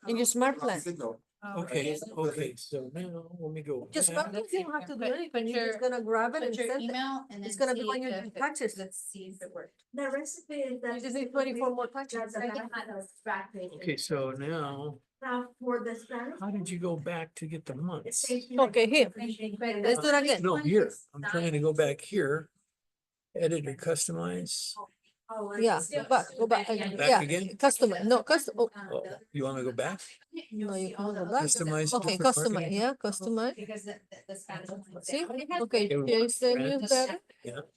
in your smart plan. Signal. Okay, okay, so now let me go. Just back. smart plan, you don't have to do Put- anything. put You're just your- gonna grab it and Put your send it. email and then. It's gonna be see on your if it- taxes. Let's see if it worked. The recipe is that. You just need 24 more touches. That's I can add a back page. Okay, so now, Now for the Spanish. how did you go back to get the it months? says here, Okay, here. but Let's do it again. No, here, I'm trying to go back here. Edit and customize. oh, it's Yeah, still- go back. Back Yeah, again? customer, no, oh, Oh, you wanna go back? no, you can go back. Customize. Okay, different customize, marketing? yeah, customize. Because the Spanish. one is See, there. okay, Okay, we change the want newsletter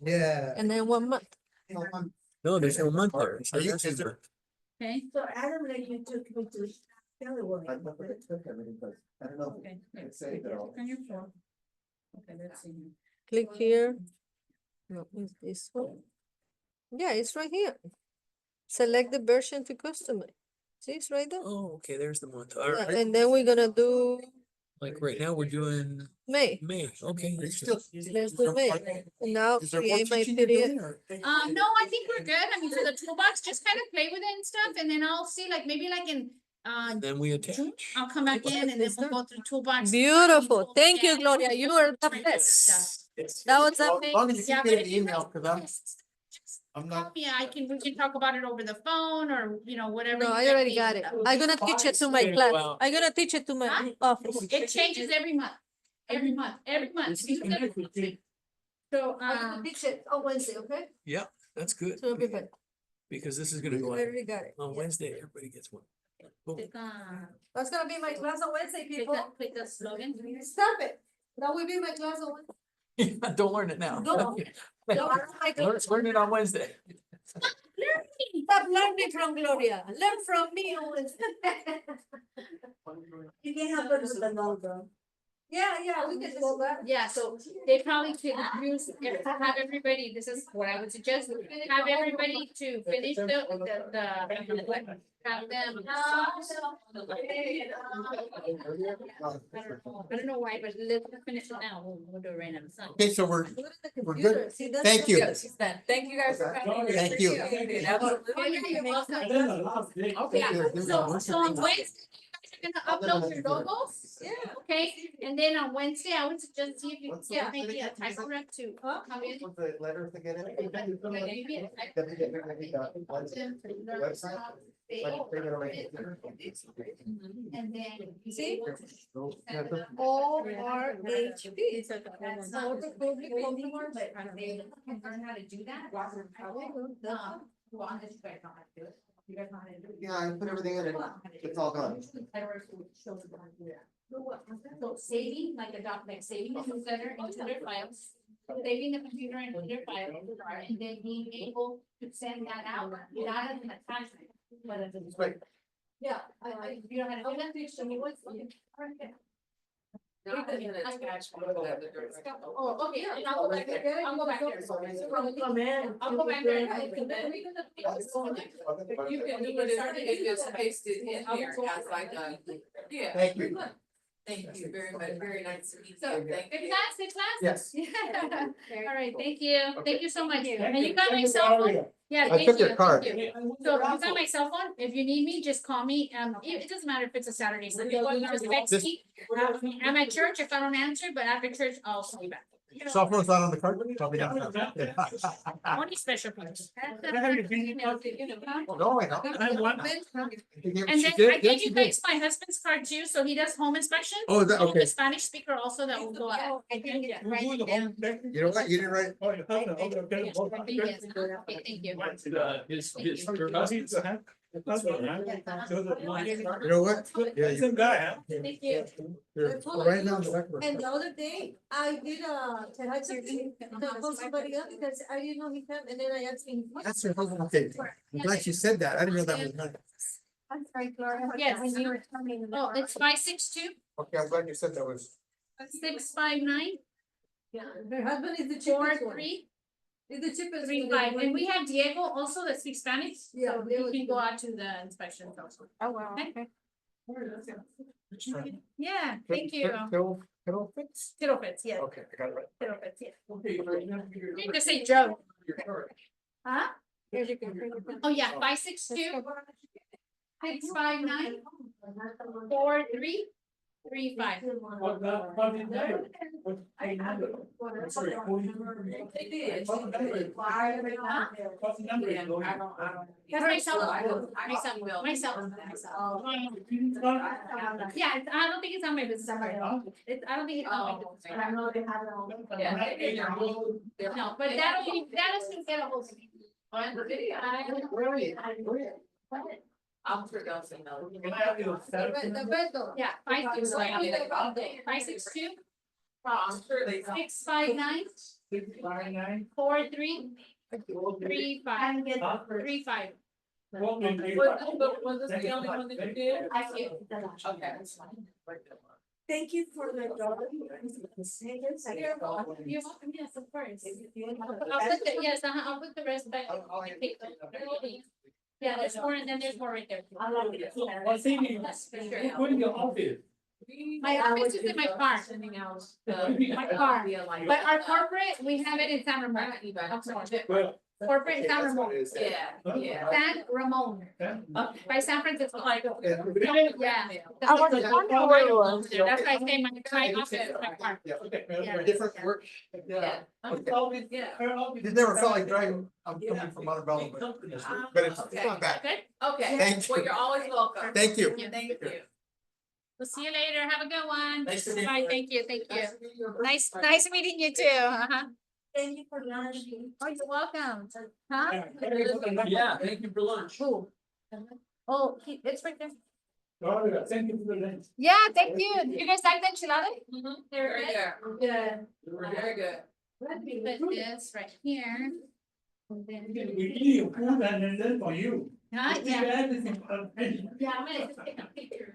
Yeah. and then 1 month. No, there's no month there. It Are you- says is there- Okay, So Adam, like you took me to I thought they took everything, but I don't know. Okay. if it saved it all. On your phone. Okay, let's see. Click here. No, it's this one. Yeah, it's right here. Select the version to customize. See, it's right there. Oh, okay, there's the month. All Yeah, right. and then we're gonna do Like right now, we're doing May. May. Okay. It's still. Let's do May. And now Is there more create my teaching you're PDF. doing, or? No, I think we're good. I mean, so the toolbox, just kind of play with it and stuff, and then I'll see, like, maybe like in, Then we attach. I'll come back in and then we'll go through toolbox. Beautiful. Thank you, Gloria. You are the best. That was As amazing. long as you Yeah, keep but getting if the you email, guys- cause I'm not. Yeah, we can talk about it over the phone or, whatever. No, you I guys already need. got it. I'm gonna teach it to my Okay, class. wow. I'm gonna teach it to my Huh? office. It changes every month, every month. So, I'm gonna teach it on Wednesday, okay? Yeah, that's good. So it'll be fine. Because this is I gonna go out already got it. on Wednesday. Everybody gets one. Boom. That's gonna be my class on Wednesday, people. click the slogan. Stop it. That will be my class on Wednesday. Don't learn it now. No. No, I don't like it. Learn it on Wednesday. Stop learning from Gloria. Learn from me on Wednesday. You can help us with the logo. Yeah, we can do that. Yeah, so they probably could use, have everybody, this is what I would suggest, have everybody to finish have them. I don't know why, but let's finish it now. We'll do it right now. It's not- Okay, so we're good. Thank you. Thank you guys for coming. Thank you. Absolutely. You're welcome. Okay, Yeah, there's no- so on Wednesday, you guys are gonna upload your logos, okay? And then on Wednesday, I would suggest see if you can What's the get last maybe a thing you typo rep to come in. What's the letters again? Maybe a typo Website? Like, they're gonna make it different. And then. See? Yeah, but- ORHP. That's not the public anymore, but they can learn how to do that. Well, I'm just guys know how to do it. You guys know how to do it. Yeah, I put everything in it. It's all gone. So saving, like a doc, like saving the newsletter into their files, saving the computer into their files, and then being able to send that out without an attachment. Whether it's. Right. Yeah, you know how to do that, show me what's. Not in an attachment, but Oh, okay, I'll go back there, I'll go back there. I'll go back there. you can do it, if just paste it in here as like a, yeah. Thank you. Thank you very much, very nice to meet you. So, Thank good you. class, good class? Yes. All right, thank you, thank you so much, Thank and you. you got my Thank you, cell phone? Gloria. Yeah, I thank took you, your card. thank you. So you got my cell phone, if you need me, just call me, it doesn't matter if it's a Saturday, Sunday, just text This- me. I'm at church, if I don't answer, but after church, I'll call you back. Cell phone's not on the card? Probably not. Only special people. No, I don't. I have one. And then I gave you guys my husband's card too, so he does home inspection. Oh, is that He's okay? a Spanish speaker also that will go out. You know what? You didn't write. Yes, okay, thank you. His. You know what? Yeah, you- Thank you. you're right now in the record. And the other day, I did somebody else because I didn't know he came, and then I asked him. That's your husband. Okay. I'm glad you said that. I didn't know that was mine. I'm sorry, Gloria. Yes. When you were coming. Oh, it's 562 Okay, I'm glad you said that was. 659 Her husband is the cheapest one. 4335, Is the cheapest. and we have Diego also that speaks Spanish, Yeah, so he can go out to the inspections also. Oh, wow, Okay. okay. Yeah, thank you. Fiddle fix? Tittle fits, yes, Okay, I got it right. tittle fits, yes. You can just say Joe. Huh? Here's your computer. Oh, yeah, 562 659 4335. That's myself. Yeah, I don't think it's on my business card. I don't think it's on my business card. No, but that'll still get a hold of me. I'm sure they'll say no. Yeah, 562 I'm sure they. 659 4335. Well, Was this the only one that you did? I see the last. Okay, that's fine. Thank you for the dollar. You're welcome, yes, of course. I'll put the, yes, I'll put the rest back. Yeah, there's more, and then there's more right there. I like it. I think Yes, for sure. put in your office. My office is in my car, Sending out. my car, but our corporate, we have it in San Ramon. Well, Corporate in San Ramon, Yeah, yeah. San Ramon, by San Francisco. Yeah. I was wondering where it was. That's why I say my office, my car. For different work. Yeah. Yeah. It never felt like driving, I'm coming from Montebello, but it's not bad. Good, Okay, Thank well, you. you're always welcome. Thank you. Thank you. we'll see you later, have a good one. Nice to meet you. Bye, thank you, nice meeting you too, Thank you for lunch. Oh, you're welcome, huh? Yeah, thank you for lunch. Who? Oh, it's right there. Gloria, thank you for the lunch. Yeah, thank you. You guys like the enchilada? They're Very good. good. Very good. Let me put this right here. And then. We give you food and then for you. Huh? We give Yeah. everything for you. Yeah, I'm gonna just take a picture.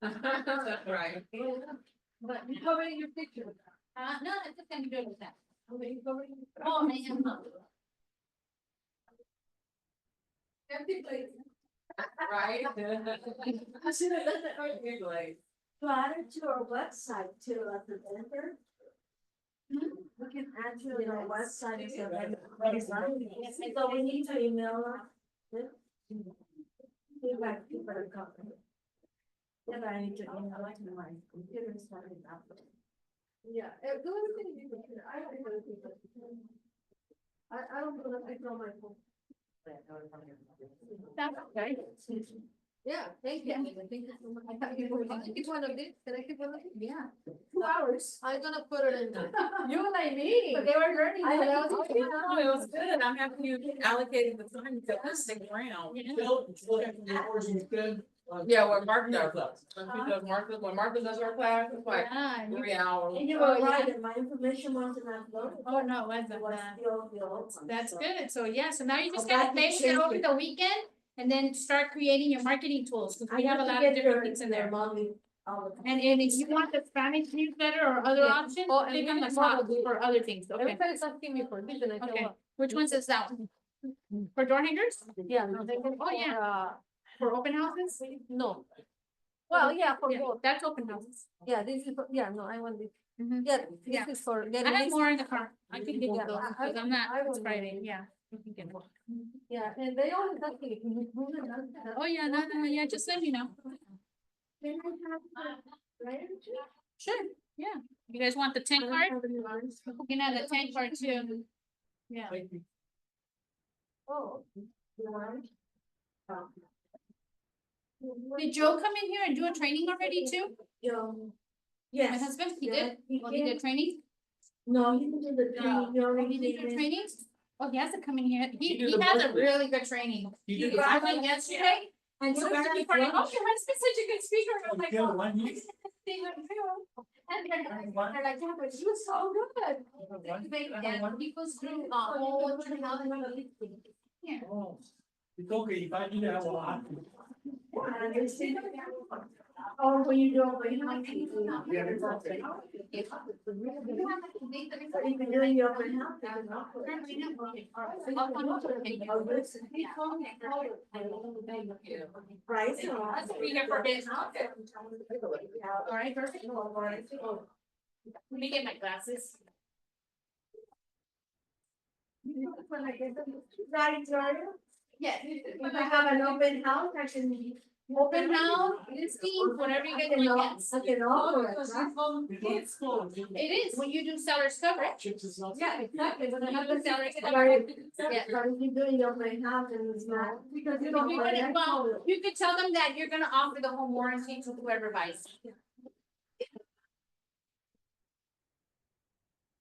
Right. But you covering your picture. No, it's just gonna do it with that. Oh, I am not. Right? I should have done that right. You're like, To add it to our website too, at the vendor. We can add to our website as a vendor. So we need to email them. Feedback, people are coming. Then I need to email it to my computer starting up. Yeah, go ahead and do it. I don't know if I don't know if I know my phone. That's okay. Yeah, thank you. Thank you so much. I thought you were gonna keep one of these. Can I keep one of these? Yeah. 2 hours. I'm gonna put it in there. You and I meet. But they were learning. I know. oh, it was good. I'm happy you allocated the time to stick around. Yeah, what Mark does. When Mark does our class, it's like Yeah. 3 hours. And you were right, and my information wasn't uploaded. Oh, no, it wasn't. It was still the old one. That's so. good. So yeah, so now you just I'm glad gotta you make it changed over it. the weekend and then start creating your marketing tools. Cause we I have a need to lot get of different your- things in your there. monthly all the time. And if you want the Spanish newsletter or other Yeah. options, Oh, and click we on the need top more. for other things. Okay. Everybody's asking me for this and I Okay. tell Which ones is that one? For door hangers? yeah, no, they can. Oh, yeah. For open houses? No. Well, yeah, for Yeah, both. that's open houses. Yeah, this is, yeah, no, I want this. Mhm. Yeah, Yeah. this is for I getting have this. more in the car. I can give you Yeah, those, I- cause I'm not, I it's will- Friday, yeah. You can get more. Yeah, and they always ask me, can you prove it? Oh, yeah, no, yeah, just let me know. Can I have, right? Sure, yeah. You guys want the 10 card? You can have the 10 card too. Yeah. Oh. You want? Did Joe come in here and do a training already too? Joe. My Yes. husband, he Yeah, did? he Oh, he did can. training? No, he can do the training. He Oh, already he did did the it. training? Oh, he has to come in here. He He did the has a monthly. really good training. He He did the I monthly. went yesterday and You so guys he recorded, love oh, your husband's such a good speaker. I'm like, Yeah, oh. one year. They went through, and they're like, yeah, but she was so good. He goes through, whole 2000. Yeah. Oh, it's okay, if I need to have a lot. And they say- Oh, when you do it, when you like. Yeah, it's okay. Even doing your open house, they can offer it. Right, so. That's what we get for business. All right, perfect. Let me get my glasses. Right, Gloria? Yes. If I have an open house, I can. Open house, listing, whatever you guys want, yes. I can offer it, right? It is, when you do seller's coverage. Yeah, exactly, when you do seller's Right. coverage. Yeah, but if you're doing your open house and it's not, because you don't. Well, you could tell them that you're gonna offer the home warranty to whoever buys.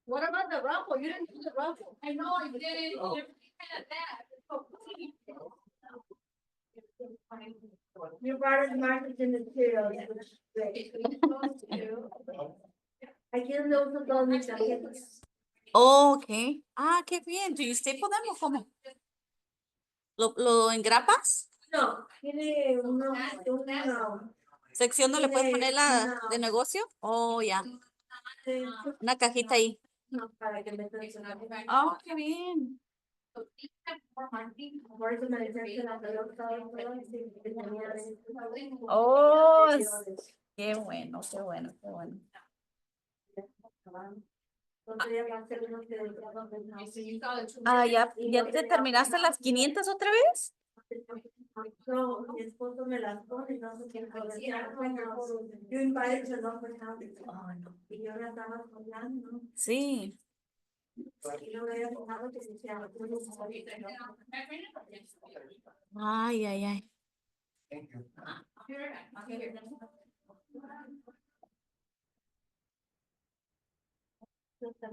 What about the ruffle? You didn't do the ruffle. I know I didn't, Oh. they're kind of that. You brought it marketing material. which is great. Aquí es lo uso todos mis tarjetas. Okay. Ah, qué bien. Do you staple them or cómo? ¿Lo engrapas? No, tiene una, ¿Sección donde le puedes Tiene poner la una- de negocio? Oh, ya. de- Una cajita ahí. no, para que me traigan. Oh, qué bien. Por eso me decían que la pelota y todo, y sí, que tenía de- Oh, anteriores. qué bueno, qué bueno, qué bueno. Entonces ya va a ser uno que entraba en la- Ah, ¿ya te terminaste las 500 otra vez? No, mi esposo me las pone, no sé quién puede ser. You invited to love her house. Oh, no. Y yo la estaba hablando, Sí. y yo había dejado que se hiciera. Ay, ay, ay. Thank you.